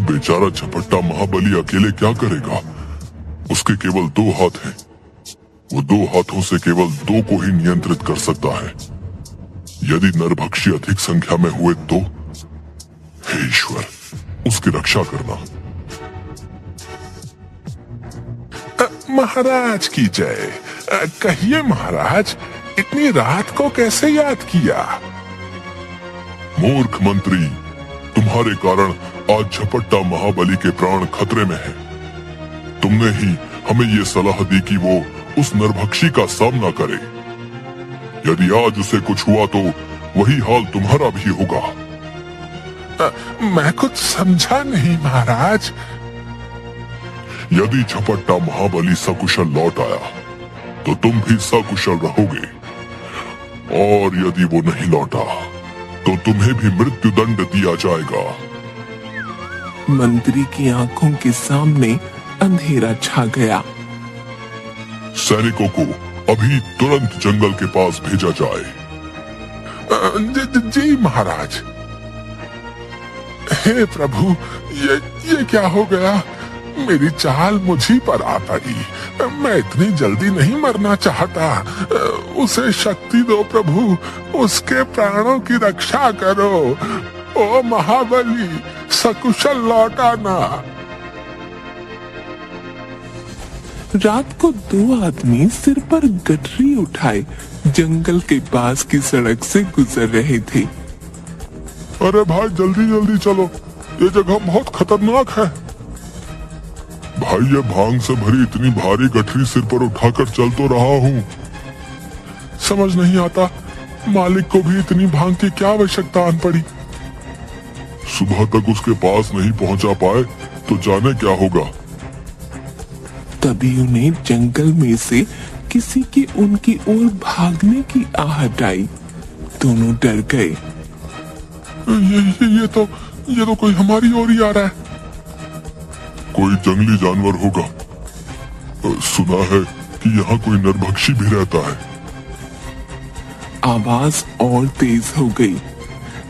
बेचारा झपट्टा महाबली अकेले क्या करेगा? उसके केवल 2 हाथ हैं। वो 2 हाथों से केवल 2 को ही नियंत्रित कर सकता है। यदि नरभक्षी अधिक संख्या में हुए तो हे ईश्वर, उसकी रक्षा करना। महाराज की जय। कहिए महाराज, इतनी रात को कैसे याद किया? मूर्ख मंत्री, तुम्हारे कारण आज झपट्टा महाबली के प्राण खतरे में हैं। तुमने ही हमें ये सलाह दी कि वो उस नरभक्षी का सामना करे। यदि आज उसे कुछ हुआ तो वही हाल तुम्हारा भी होगा। मैं कुछ समझा नहीं महाराज। यदि झपट्टा महाबली सकुशल लौट आया तो तुम भी सकुशल रहोगे, और यदि वो नहीं लौटा तो तुम्हें भी मृत्यु दंड दिया जाएगा। मंत्री की आंखों के सामने अंधेरा छा गया। सैनिकों को अभी तुरंत जंगल के पास भेजा जाए। जी महाराज। हे प्रभु, ये क्या हो गया? मेरी चाल मुझी पर आ पड़ी। मैं इतनी जल्दी नहीं मरना चाहता। उसे शक्ति दो प्रभु, उसके प्राणों की रक्षा करो। ओ महाबली, सकुशल लौटाना। रात को 2 आदमी सिर पर गठरी उठाए जंगल के पास की सड़क से गुजर रहे थे। अरे भाई, जल्दी जल्दी चलो, ये जगह बहुत खतरनाक है। भाई, ये भांग से भरी इतनी भारी गठरी सिर पर उठाकर चल तो रहा हूँ। समझ नहीं आता, मालिक को भी इतनी भांग की क्या आवश्यकता आन पड़ी। सुबह तक उसके पास नहीं पहुंचा पाए तो जाने क्या होगा। तभी उन्हें जंगल में से किसी की उनकी ओर भागने की आहट आई। दोनों डर गए। ये तो कोई हमारी ओर ही आ रहा है। कोई जंगली जानवर होगा। सुना है कि यहाँ कोई नरभक्षी भी रहता है। आवाज और तेज हो गई।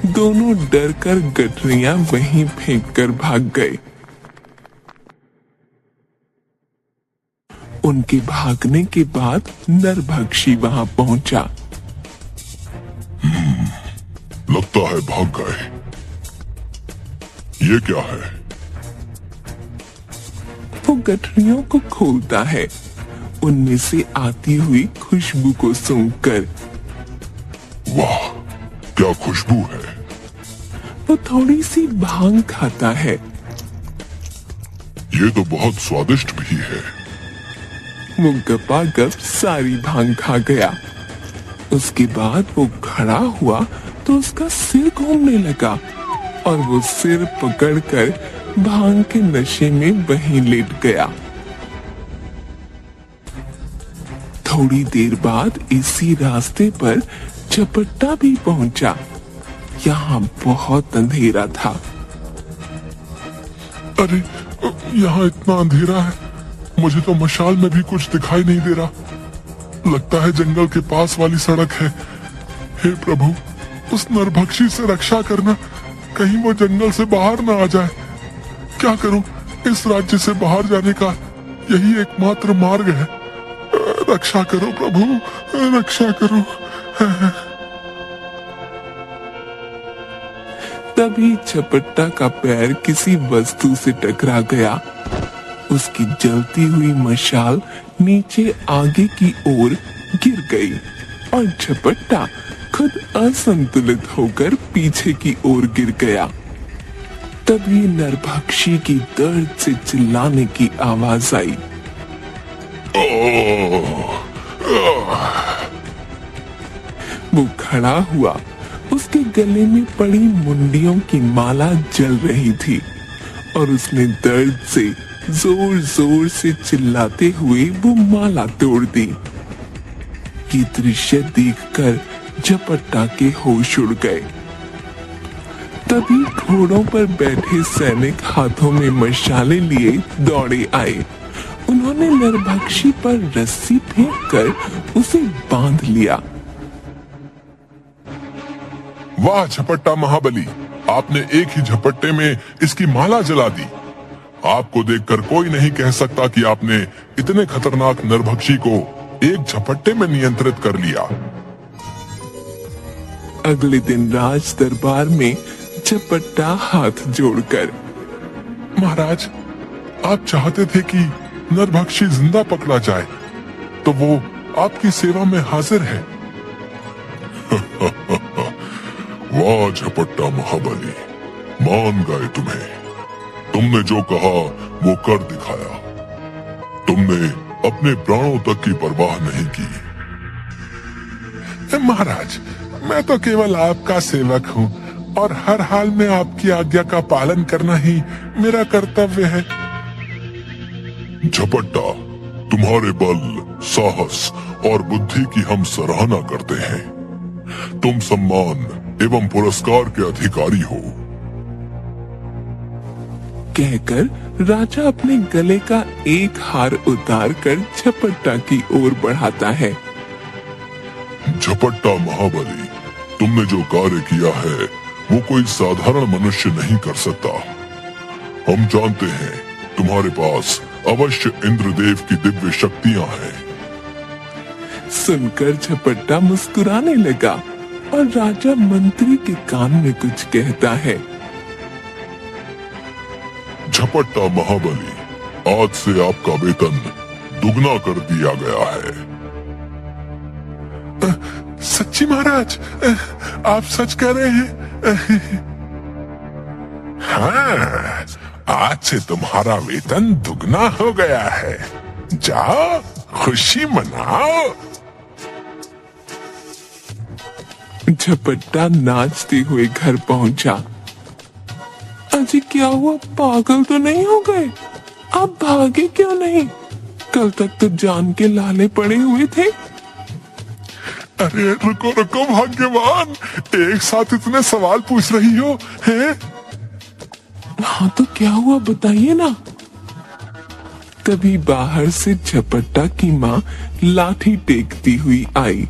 दोनों डरकर गठरियां वहीं फेंककर भाग गए। उनके भागने के बाद नरभक्षी वहां पहुंचा। लगता है भाग गए। ये क्या है? वो गठरियों को खोलता है, उनमें से आती हुई खुशबू को सूंघकर। वाह, क्या खुशबू है। वो थोड़ी सी भांग खाता है। ये तो बहुत स्वादिष्ट भी है। वो गपागप सारी भांग खा गया। उसके बाद वो खड़ा हुआ तो उसका सिर घूमने लगा और वो सिर पकड़कर भांग के नशे में वहीं लेट गया। थोड़ी देर बाद इसी रास्ते पर झपट्टा भी पहुंचा। यहाँ बहुत अंधेरा था। अरे यहाँ इतना अंधेरा है, मुझे तो मशाल में भी कुछ दिखाई नहीं दे रहा। लगता है जंगल के पास वाली सड़क है। हे प्रभु, उस नरभक्षी से रक्षा करना, कहीं वो जंगल से बाहर ना आ जाए। क्या करूं, इस राज्य से बाहर जाने का यही एकमात्र मार्ग है। रक्षा करो प्रभु, रक्षा करो। तभी झपट्टा का पैर किसी वस्तु से टकरा गया। उसकी जलती हुई मशाल नीचे आगे की ओर गिर गई और झपट्टा खुद असंतुलित होकर पीछे की ओर गिर गया। तभी नरभक्षी की दर्द से चिल्लाने की आवाज आई। वो खड़ा हुआ। उसके गले में पड़ी मुंडियों की माला जल रही थी और उसने दर्द से जोर जोर से चिल्लाते हुए वो माला तोड़ दी। ये दृश्य देखकर झपट्टा के होश उड़ गए। तभी घोड़ों पर बैठे सैनिक हाथों में मशाले लिए दौड़े आए। उन्होंने नरभक्षी पर रस्सी फेंककर उसे बांध लिया। वाह झपट्टा महाबली, आपने एक ही झपट्टे में इसकी माला जला दी। आपको देखकर कोई नहीं कह सकता कि आपने इतने खतरनाक नरभक्षी को एक झपट्टे में नियंत्रित कर लिया। अगले दिन राज दरबार में झपट्टा हाथ जोड़कर, महाराज, आप चाहते थे कि नरभक्षी जिंदा पकड़ा जाए, तो वो आपकी सेवा में हाजिर है। वाह झपट्टा महाबली, मान गए तुम्हें। तुमने जो कहा वो कर दिखाया। तुमने अपने प्राणों तक की परवाह नहीं की। महाराज, मैं तो केवल आपका सेवक हूँ और हर हाल में आपकी आज्ञा का पालन करना ही मेरा कर्तव्य है। झपट्टा, तुम्हारे बल, साहस और बुद्धि की हम सराहना करते हैं। तुम सम्मान एवं पुरस्कार के अधिकारी हो। कहकर राजा अपने गले का एक हार उतार कर झपट्टा की ओर बढ़ाता है। झपट्टा महाबली, तुमने जो कार्य किया है वो कोई साधारण मनुष्य नहीं कर सकता। हम जानते हैं तुम्हारे पास अवश्य इंद्रदेव की दिव्य शक्तियां हैं। सुनकर झपट्टा मुस्कुराने लगा और राजा मंत्री के कान में कुछ कहता है। झपट्टा महाबली, आज से आपका वेतन दुगना कर दिया गया है। सच्ची महाराज, आप सच कह रहे हैं? हाँ, आज से तुम्हारा वेतन दुगना हो गया है। जाओ, खुशी मनाओ। झपट्टा नाचते हुए घर पहुंचा। अजी क्या हुआ, पागल तो नहीं हो गए? आप भागे क्यों नहीं? कल तक तो जान के लाले पड़े हुए थे। अरे रुको रुको भाग्यवान, एक साथ इतने सवाल पूछ रही हो हैं? हाँ तो क्या हुआ बताइए ना। तभी बाहर से झपट्टा की माँ लाठी टेकती हुई आई।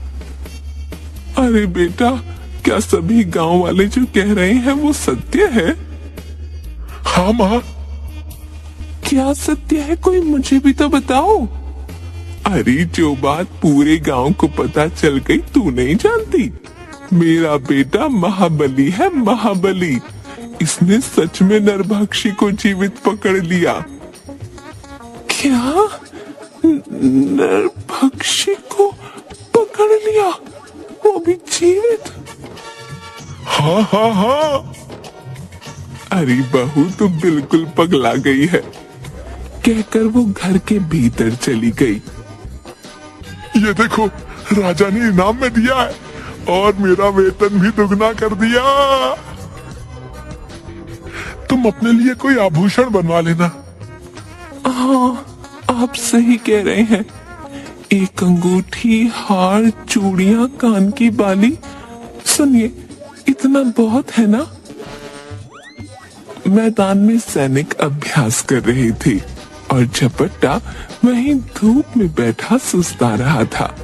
अरे बेटा, क्या सभी गांव वाले जो कह रहे हैं वो सत्य है? हाँ माँ। क्या सत्य है, कोई मुझे भी तो बताओ। अरे जो बात पूरे गांव को पता चल गई तू नहीं जानती? मेरा बेटा महाबली है, महाबली। इसने सच में नरभक्षी को जीवित पकड़ लिया। क्या? नरभक्षी को पकड़ लिया, वो भी जीवित? हाँ हाँ हाँ। अरे बहू तो बिल्कुल पगला गई है, कहकर वो घर के भीतर चली गई। ये देखो, राजा ने इनाम में दिया है और मेरा वेतन भी दुगना कर दिया। तुम अपने लिए कोई आभूषण बनवा लेना। हाँ, आप सही कह रहे हैं। एक अंगूठी, हार, चूड़ियां, कान की बाली। सुनिए, इतना बहुत है ना? मैदान में सैनिक अभ्यास कर रहे थे और झपट्टा वहीं धूप में बैठा सुस्ता रहा था।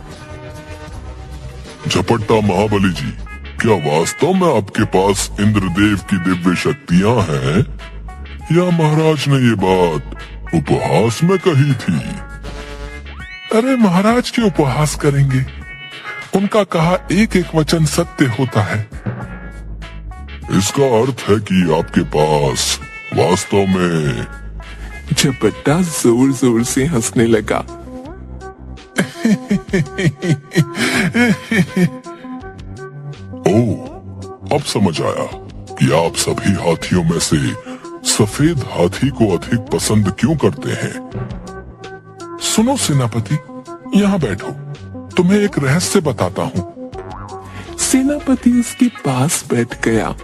झपट्टा महाबली जी, क्या वास्तव में आपके पास इंद्रदेव की दिव्य शक्तियां हैं, या महाराज ने ये बात उपहास में कही थी? अरे महाराज क्यों उपहास करेंगे? उनका कहा एक एक वचन सत्य होता है। इसका अर्थ है कि आपके पास वास्तव में। झपट्टा जोर जोर से हंसने लगा। ओह, अब समझ आया कि आप सभी हाथियों में से सफेद हाथी को अधिक पसंद क्यों करते हैं। सुनो सेनापति, यहाँ बैठो, तुम्हें एक रहस्य बताता हूँ। सेनापति उसके पास बैठ गया।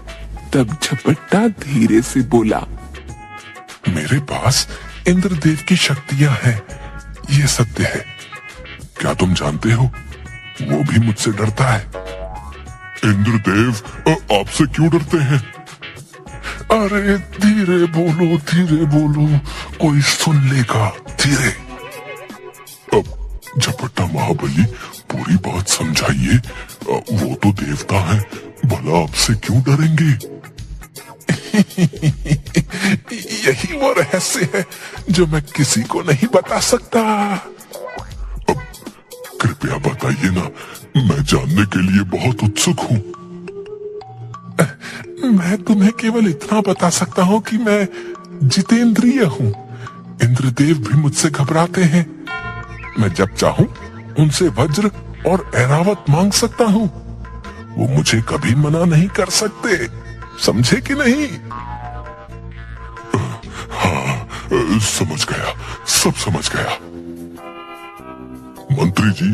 तब झपट्टा धीरे से बोला, मेरे पास इंद्रदेव की शक्तियां हैं, ये सत्य है। क्या तुम जानते हो, वो भी मुझसे डरता है। इंद्रदेव आपसे क्यों डरते हैं? अरे धीरे बोलो, कोई सुन लेगा, धीरे। अब झपट्टा महाबली, पूरी बात समझाइए। वो तो देवता है, भला आपसे क्यों डरेंगे? यही वो रहस्य है जो मैं किसी को नहीं बता सकता। अब कृपया बताइए ना, मैं जानने के लिए बहुत उत्सुक हूँ। मैं तुम्हें केवल इतना बता सकता हूँ कि मैं जितेंद्रिय हूँ। इंद्रदेव भी मुझसे घबराते हैं। मैं जब चाहूं उनसे वज्र और ऐरावत मांग सकता हूँ। वो मुझे कभी मना नहीं कर सकते, समझे कि नहीं? हाँ, समझ गया, सब समझ गया। मंत्री जी,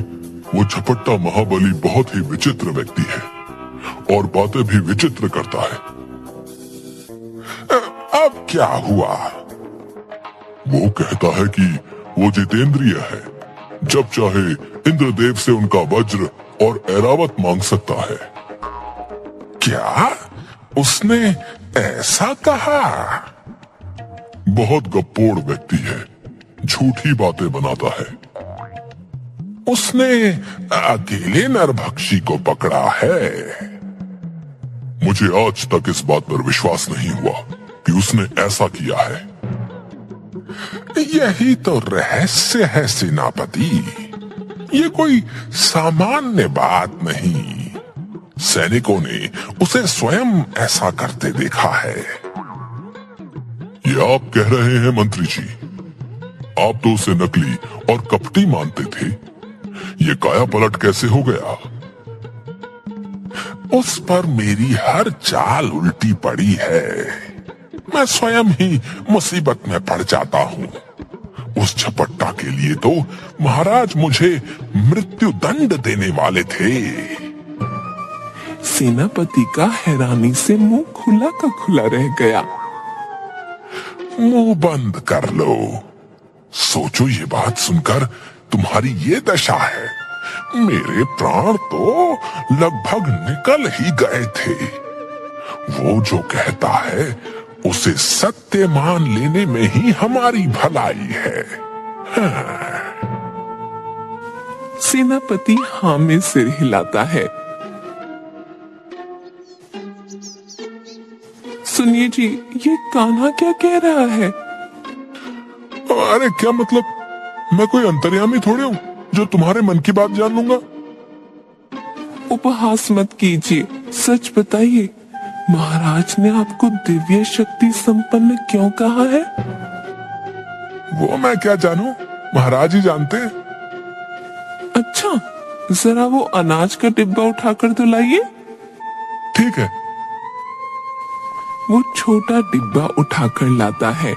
वो झपट्टा महाबली बहुत ही विचित्र व्यक्ति है और बातें भी विचित्र करता है। अब क्या हुआ? वो कहता है कि वो जितेंद्रिय है, जब चाहे इंद्रदेव से उनका वज्र और ऐरावत मांग सकता है। क्या उसने ऐसा कहा? बहुत गप्पोड़ व्यक्ति है, झूठी बातें बनाता है। उसने अकेले नरभक्षी को पकड़ा है। मुझे आज तक इस बात पर विश्वास नहीं हुआ कि उसने ऐसा किया है। यही तो रहस्य है सेनापति, ये कोई सामान्य बात नहीं। सैनिकों ने उसे स्वयं ऐसा करते देखा है। ये आप कह रहे हैं मंत्री जी? आप तो उसे नकली और कपटी मानते थे, ये काया पलट कैसे हो गया? उस पर मेरी हर चाल उल्टी पड़ी है। मैं स्वयं ही मुसीबत में पड़ जाता हूँ। उस झपट्टा के लिए तो महाराज मुझे मृत्यु दंड देने वाले थे। सेनापति का हैरानी से मुंह खुला का खुला रह गया। मुंह बंद कर लो। सोचो, ये बात सुनकर तुम्हारी ये दशा है, मेरे प्राण तो लगभग निकल ही गए थे। वो जो कहता है उसे सत्य मान लेने में ही हमारी भलाई है। हाँ। सेनापति हाँ में सिर हिलाता है। सुनिए जी, ये कान्हा क्या कह रहा है? अरे क्या मतलब? मैं कोई अंतर्यामी थोड़े हूँ जो तुम्हारे मन की बात जान लूंगा। उपहास मत कीजिए, सच बताइए, महाराज ने आपको दिव्य शक्ति संपन्न क्यों कहा है? वो मैं क्या जानूं, महाराज ही जानते हैं। अच्छा, जरा वो अनाज का डिब्बा उठाकर तो लाइए। ठीक है। वो छोटा डिब्बा उठाकर लाता है।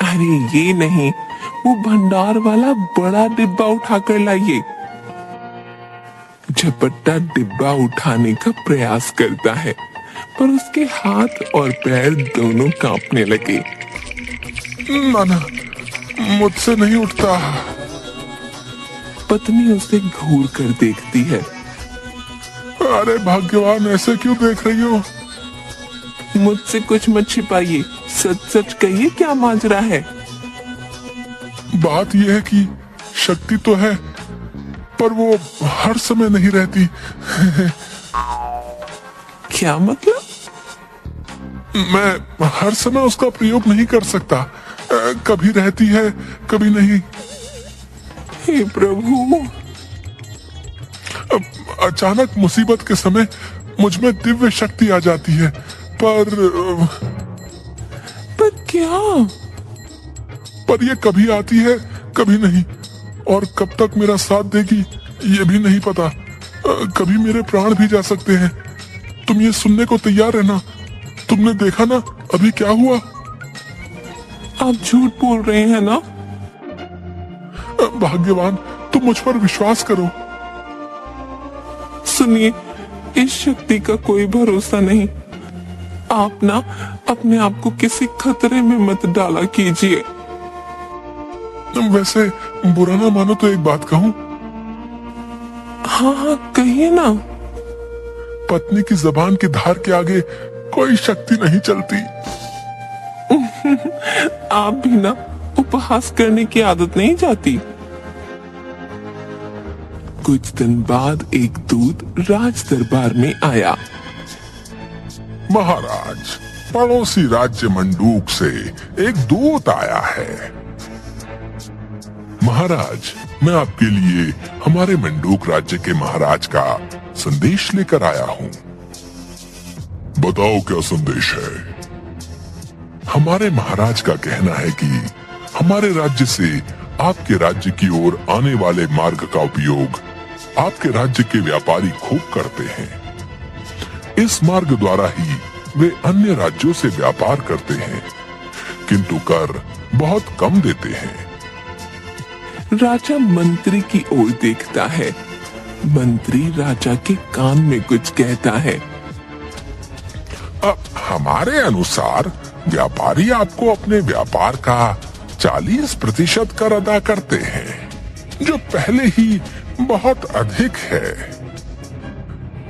अरे ये नहीं, वो भंडार वाला बड़ा डिब्बा उठाकर लाइए। झपट्टा डिब्बा उठाने का प्रयास करता है, पर उसके हाथ और पैर दोनों कांपने लगे। ना ना, मुझसे नहीं उठता। पत्नी उसे घूर कर देखती है। अरे भाग्यवान, ऐसे क्यों देख रही हो? मुझसे कुछ मत छिपाइए, सच सच कहिए क्या माजरा है। बात यह है कि शक्ति तो है, पर वो हर समय नहीं रहती। क्या मतलब? मैं हर समय उसका प्रयोग नहीं कर सकता। कभी रहती है, कभी नहीं। हे प्रभु! अचानक मुसीबत के समय मुझ में दिव्य शक्ति आ जाती है, पर क्या? पर ये कभी आती है, कभी नहीं, और कब तक मेरा साथ देगी ये भी नहीं पता। कभी मेरे प्राण भी जा सकते हैं। तुम ये सुनने को तैयार रहना। तुमने देखा ना अभी क्या हुआ? आप झूठ बोल रहे हैं ना? भाग्यवान, तुम मुझ पर विश्वास करो। सुनिए, इस शक्ति का कोई भरोसा नहीं। आप ना अपने आप को किसी खतरे में मत डाला कीजिए। वैसे बुरा ना मानो तो एक बात कहूं? हाँ हाँ, कहिए ना। पत्नी की जबान की धार के आगे कोई शक्ति नहीं चलती। आप भी ना उपहास करने की आदत नहीं जाती। कुछ दिन बाद एक दूत राज दरबार में आया। महाराज, पड़ोसी राज्य मंडूक से एक दूत आया है। महाराज, मैं आपके लिए हमारे मंडूक राज्य के महाराज का संदेश लेकर आया हूँ। बताओ क्या संदेश है? हमारे महाराज का कहना है कि हमारे राज्य से आपके राज्य की ओर आने वाले मार्ग का उपयोग आपके राज्य के व्यापारी खूब करते हैं। इस मार्ग द्वारा ही वे अन्य राज्यों से व्यापार करते हैं, किंतु कर बहुत कम देते हैं। राजा मंत्री की ओर देखता है। मंत्री राजा के कान में कुछ कहता है। हमारे अनुसार व्यापारी आपको अपने व्यापार का 40% कर अदा करते हैं, जो पहले ही बहुत अधिक है।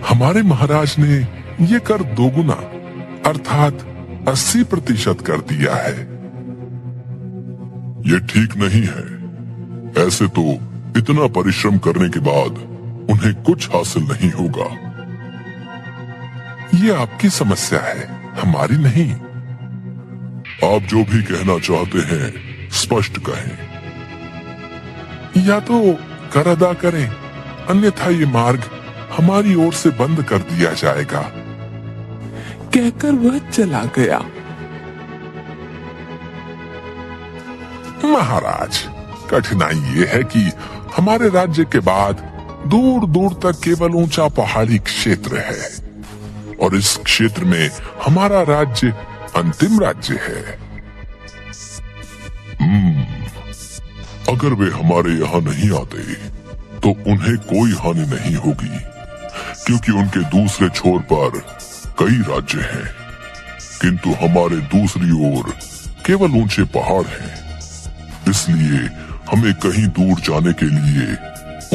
हमारे महाराज ने ये कर दोगुना अर्थात 80% कर दिया है। ये ठीक नहीं है। ऐसे तो इतना परिश्रम करने के बाद उन्हें कुछ हासिल नहीं होगा। ये आपकी समस्या है, हमारी नहीं। आप जो भी कहना चाहते हैं स्पष्ट कहें। या तो कर अदा करें, अन्यथा ये मार्ग हमारी ओर से बंद कर दिया जाएगा। कहकर वह चला गया। महाराज, कठिनाई ये है कि हमारे राज्य के बाद दूर दूर तक केवल ऊंचा पहाड़ी क्षेत्र है, और इस क्षेत्र में हमारा राज्य अंतिम राज्य है। अगर वे हमारे यहाँ नहीं आते तो उन्हें कोई हानि नहीं होगी, क्योंकि उनके दूसरे छोर पर कई राज्य हैं, किंतु हमारे दूसरी ओर केवल ऊंचे पहाड़ हैं। इसलिए हमें कहीं दूर जाने के लिए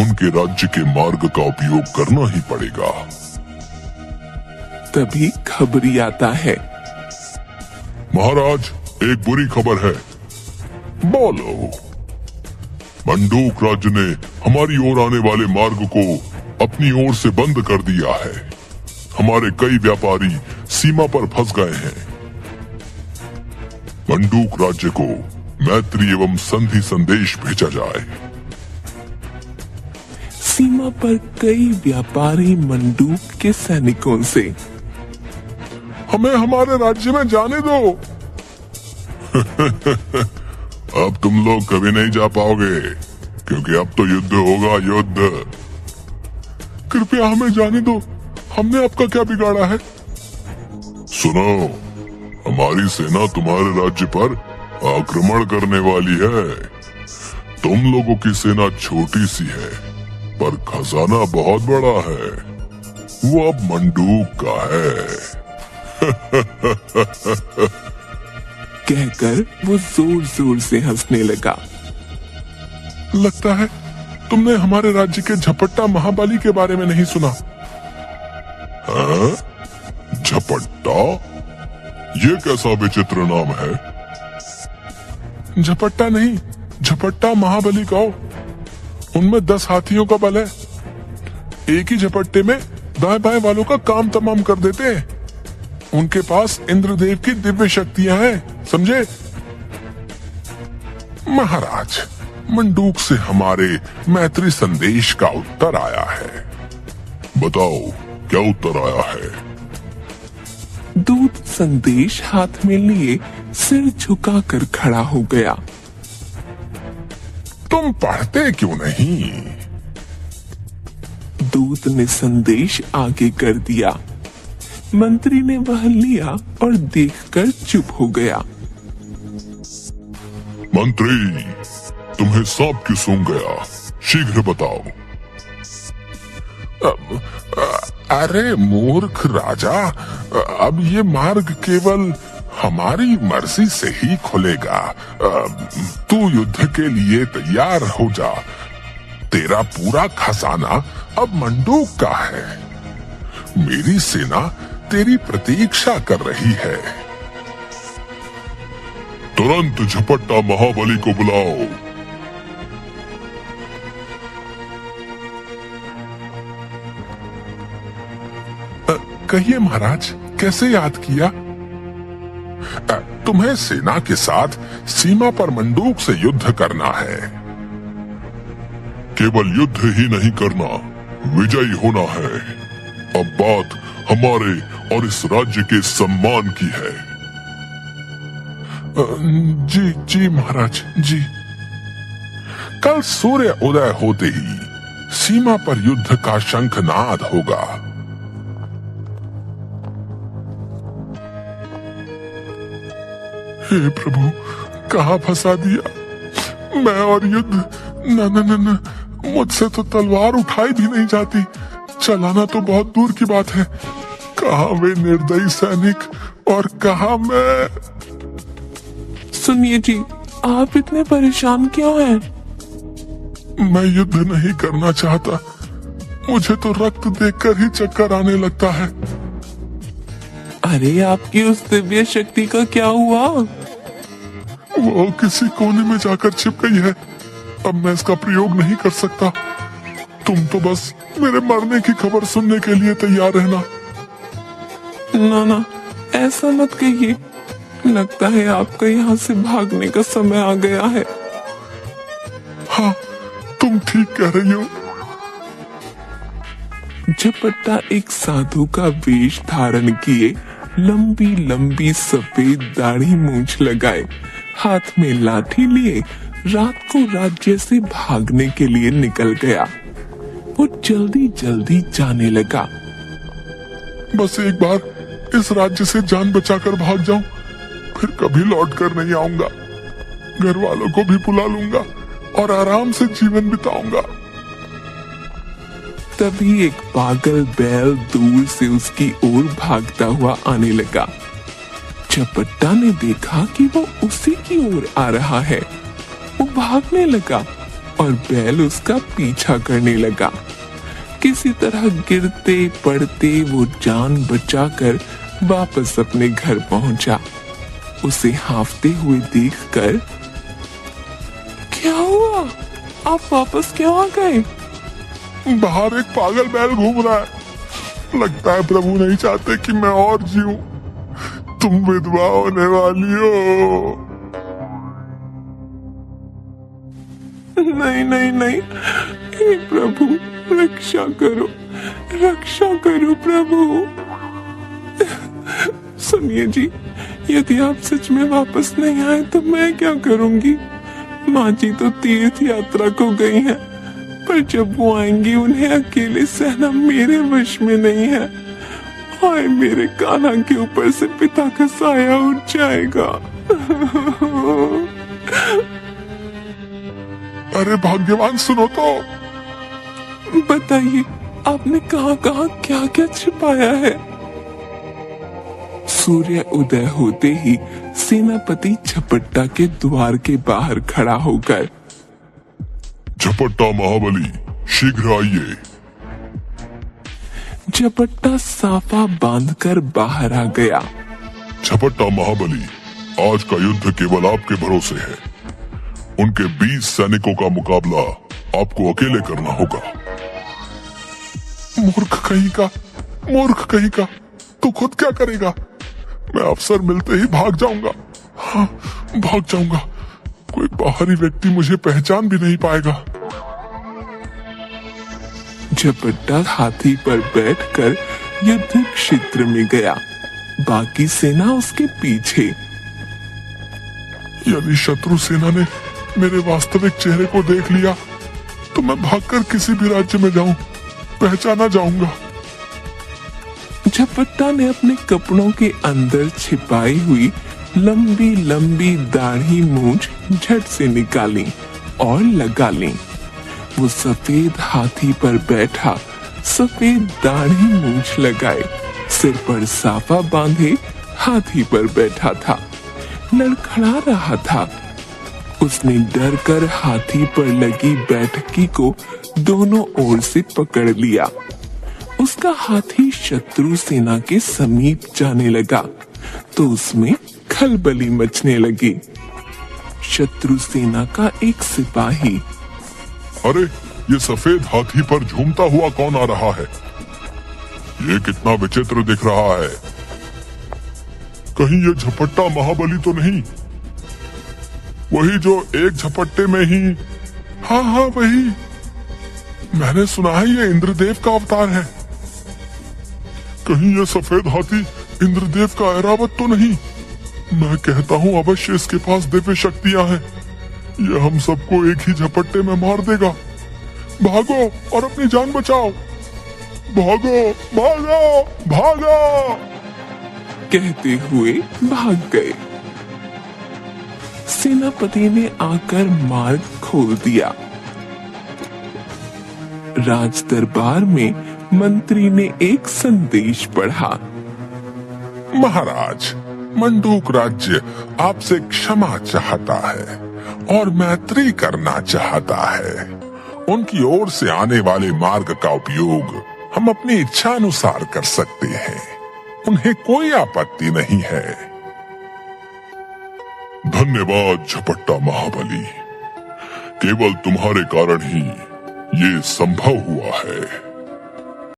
उनके राज्य के मार्ग का उपयोग करना ही पड़ेगा। तभी खबरी आता है। महाराज, एक बुरी खबर है। बोलो। मंडूक राज्य ने हमारी ओर आने वाले मार्ग को अपनी ओर से बंद कर दिया है। हमारे कई व्यापारी सीमा पर फंस गए हैं। मंडूक राज्य को मैत्री एवं संधि संदेश भेजा जाए। सीमा पर कई व्यापारी मंडूक के सैनिकों से। हमें हमारे राज्य में जाने दो। अब तुम लोग कभी नहीं जा पाओगे, क्योंकि अब तो युद्ध होगा, युद्ध। कृपया हमें जाने दो, हमने आपका क्या बिगाड़ा है? सुनो, हमारी सेना तुम्हारे राज्य पर आक्रमण करने वाली है। तुम लोगों की सेना छोटी सी है, पर खजाना बहुत बड़ा है। वो अब मंडूक का है। कहकर वो जोर जोर से हंसने लगा। लगता है तुमने हमारे राज्य के झपट्टा महाबली के बारे में नहीं सुना। हाँ? झपट्टा? ये कैसा विचित्र नाम है? झपट्टा नहीं, झपट्टा महाबली कहो। उनमें 10 हाथियों का बल है। एक ही झपट्टे में दाएं बाएं वालों का काम तमाम कर देते हैं। उनके पास इंद्रदेव की दिव्य शक्तियां हैं, समझे? महाराज, मंडूक से हमारे मैत्री संदेश का उत्तर आया है। बताओ क्या उत्तर आया है? दूत संदेश हाथ में लिए सिर झुकाकर खड़ा हो गया। तुम पढ़ते क्यों नहीं? दूत ने संदेश आगे कर दिया। मंत्री ने वह लिया और देखकर चुप हो गया। मंत्री, तुम्हें सांप क्यों सूंघ गया? शीघ्र बताओ। अरे मूर्ख राजा, अब ये मार्ग केवल हमारी मर्जी से ही खुलेगा। तू युद्ध के लिए तैयार हो जा। तेरा पूरा खजाना अब मंडूक का है। मेरी सेना तेरी प्रतीक्षा कर रही है। तुरंत झपट्टा महाबली को बुलाओ। कहिए महाराज, कैसे याद किया? तुम्हें सेना के साथ सीमा पर मंडूक से युद्ध करना है। केवल युद्ध ही नहीं करना, विजयी होना है। अब बात हमारे और इस राज्य के सम्मान की है। जी जी महाराज जी। कल सूर्य उदय होते ही सीमा पर युद्ध का शंखनाद होगा। हे प्रभु, कहाँ फंसा दिया। मैं और युद्ध, न न न न, मुझसे तो तलवार उठाई भी नहीं जाती। चलाना तो बहुत दूर की बात है। कहाँ वे निर्दयी सैनिक और कहाँ मैं। सुनिए जी, आप इतने परेशान क्यों हैं? मैं युद्ध नहीं करना चाहता। मुझे तो रक्त देखकर ही चक्कर आने लगता है। अरे आपकी उस दिव्य शक्ति का क्या हुआ? वो किसी कोने में जाकर छिप गई है। अब मैं इसका प्रयोग नहीं कर सकता। तुम तो बस मेरे मरने की खबर सुनने के लिए तैयार रहना। ना ना, ऐसा मत कहिए। लगता है आपका यहाँ से भागने का समय आ गया है। हाँ, तुम ठीक कह रही हो। झपट्टा एक साधु का वेश धारण किए, लंबी लंबी सफेद दाढ़ी मूंछ लगाए, हाथ में लाठी लिए रात को राज्य से भागने के लिए निकल गया। वो जल्दी जल्दी जाने लगा। बस एक बार इस राज्य से जान बचाकर भाग जाऊं, फिर कभी लौट कर नहीं आऊंगा। घर वालों को भी बुला लूंगा और आराम से जीवन बिताऊंगा। तभी एक पागल बैल दूर से उसकी ओर भागता हुआ आने लगा। झपट्टा ने देखा कि वो उसी की ओर आ रहा है। वो भागने लगा और बैल उसका पीछा करने लगा। किसी तरह गिरते पड़ते वो जान बचाकर वापस अपने घर पहुंचा। उसे हांफते हुए देखकर, क्या हुआ? आप वापस क्यों आ गए? बाहर एक पागल बैल घूम रहा है। लगता है प्रभु नहीं चाहते कि मैं और जीऊं। तुम विधवा होने वाली हो। नहीं नहीं नहीं, हे प्रभु, रक्षा करो, रक्षा करो प्रभु। सुनिए जी, यदि आप सच में वापस नहीं आए तो मैं क्या करूंगी? माँ जी तो तीर्थ यात्रा को गई हैं, पर जब वो आएंगी उन्हें अकेले सहना मेरे वश में नहीं है। हाय, मेरे कान्हा के ऊपर से पिता का साया उठ जाएगा। अरे भाग्यवान, सुनो तो। बताइए, आपने कहाँ कहाँ क्या क्या छिपाया है? सूर्य उदय होते ही सेनापति झपट्टा के द्वार के बाहर खड़ा होकर, झपट्टा महाबली, शीघ्र आइए। झपट्टा साफा बांधकर बाहर आ गया। झपट्टा महाबली, आज का युद्ध केवल आपके भरोसे है। उनके 20 सैनिकों का मुकाबला आपको अकेले करना होगा। मूर्ख कहीं का, तू खुद क्या करेगा? मैं अवसर मिलते ही भाग जाऊंगा। हाँ, भाग जाऊंगा। कोई बाहरी व्यक्ति मुझे पहचान भी नहीं पाएगा। झपट्टा हाथी पर बैठकर युद्ध क्षेत्र में गया, बाकी सेना उसके पीछे। यदि शत्रु सेना ने मेरे वास्तविक चेहरे को देख लिया तो मैं भागकर किसी भी राज्य में जाऊं, पहचाना जाऊंगा। झपट्टा ने अपने कपड़ों के अंदर छिपाई हुई लंबी लंबी दाढ़ी मूंछ झट से निकाली और लगा ली। वो सफेद हाथी पर बैठा, सफेद दाढ़ी मूंछ लगाए, सिर पर साफा बांधे हाथी पर बैठा था, लड़खड़ा रहा था। उसने डर कर हाथी पर लगी बैठकी को दोनों ओर से पकड़ लिया। उसका हाथी शत्रु सेना के समीप जाने लगा तो उसमें खलबली मचने लगी। शत्रु सेना का एक सिपाही, अरे, ये सफेद हाथी पर झूमता हुआ कौन आ रहा है? ये कितना विचित्र दिख रहा है। कहीं ये झपट्टा महाबली तो नहीं? वही जो एक झपट्टे में ही। हाँ, वही। मैंने सुना है ये इंद्रदेव का अवतार है। कहीं ये सफेद हाथी इंद्रदेव का ऐरावत तो नहीं? मैं कहता हूँ अवश्य इसके पास दिव्य शक्तियां हैं। ये हम सबको एक ही झपट्टे में मार देगा। भागो और अपनी जान बचाओ। भागो, भागो, भागो, कहते हुए भाग गए। सेनापति ने आकर मार्ग खोल दिया। राज दरबार में मंत्री ने एक संदेश पढ़ा। महाराज, मंडूक राज्य आपसे क्षमा चाहता है और मैत्री करना चाहता है। उनकी ओर से आने वाले मार्ग का उपयोग हम अपनी इच्छा अनुसार कर सकते हैं। उन्हें कोई आपत्ति नहीं है। धन्यवाद झपट्टा महाबली, केवल तुम्हारे कारण ही ये संभव हुआ है।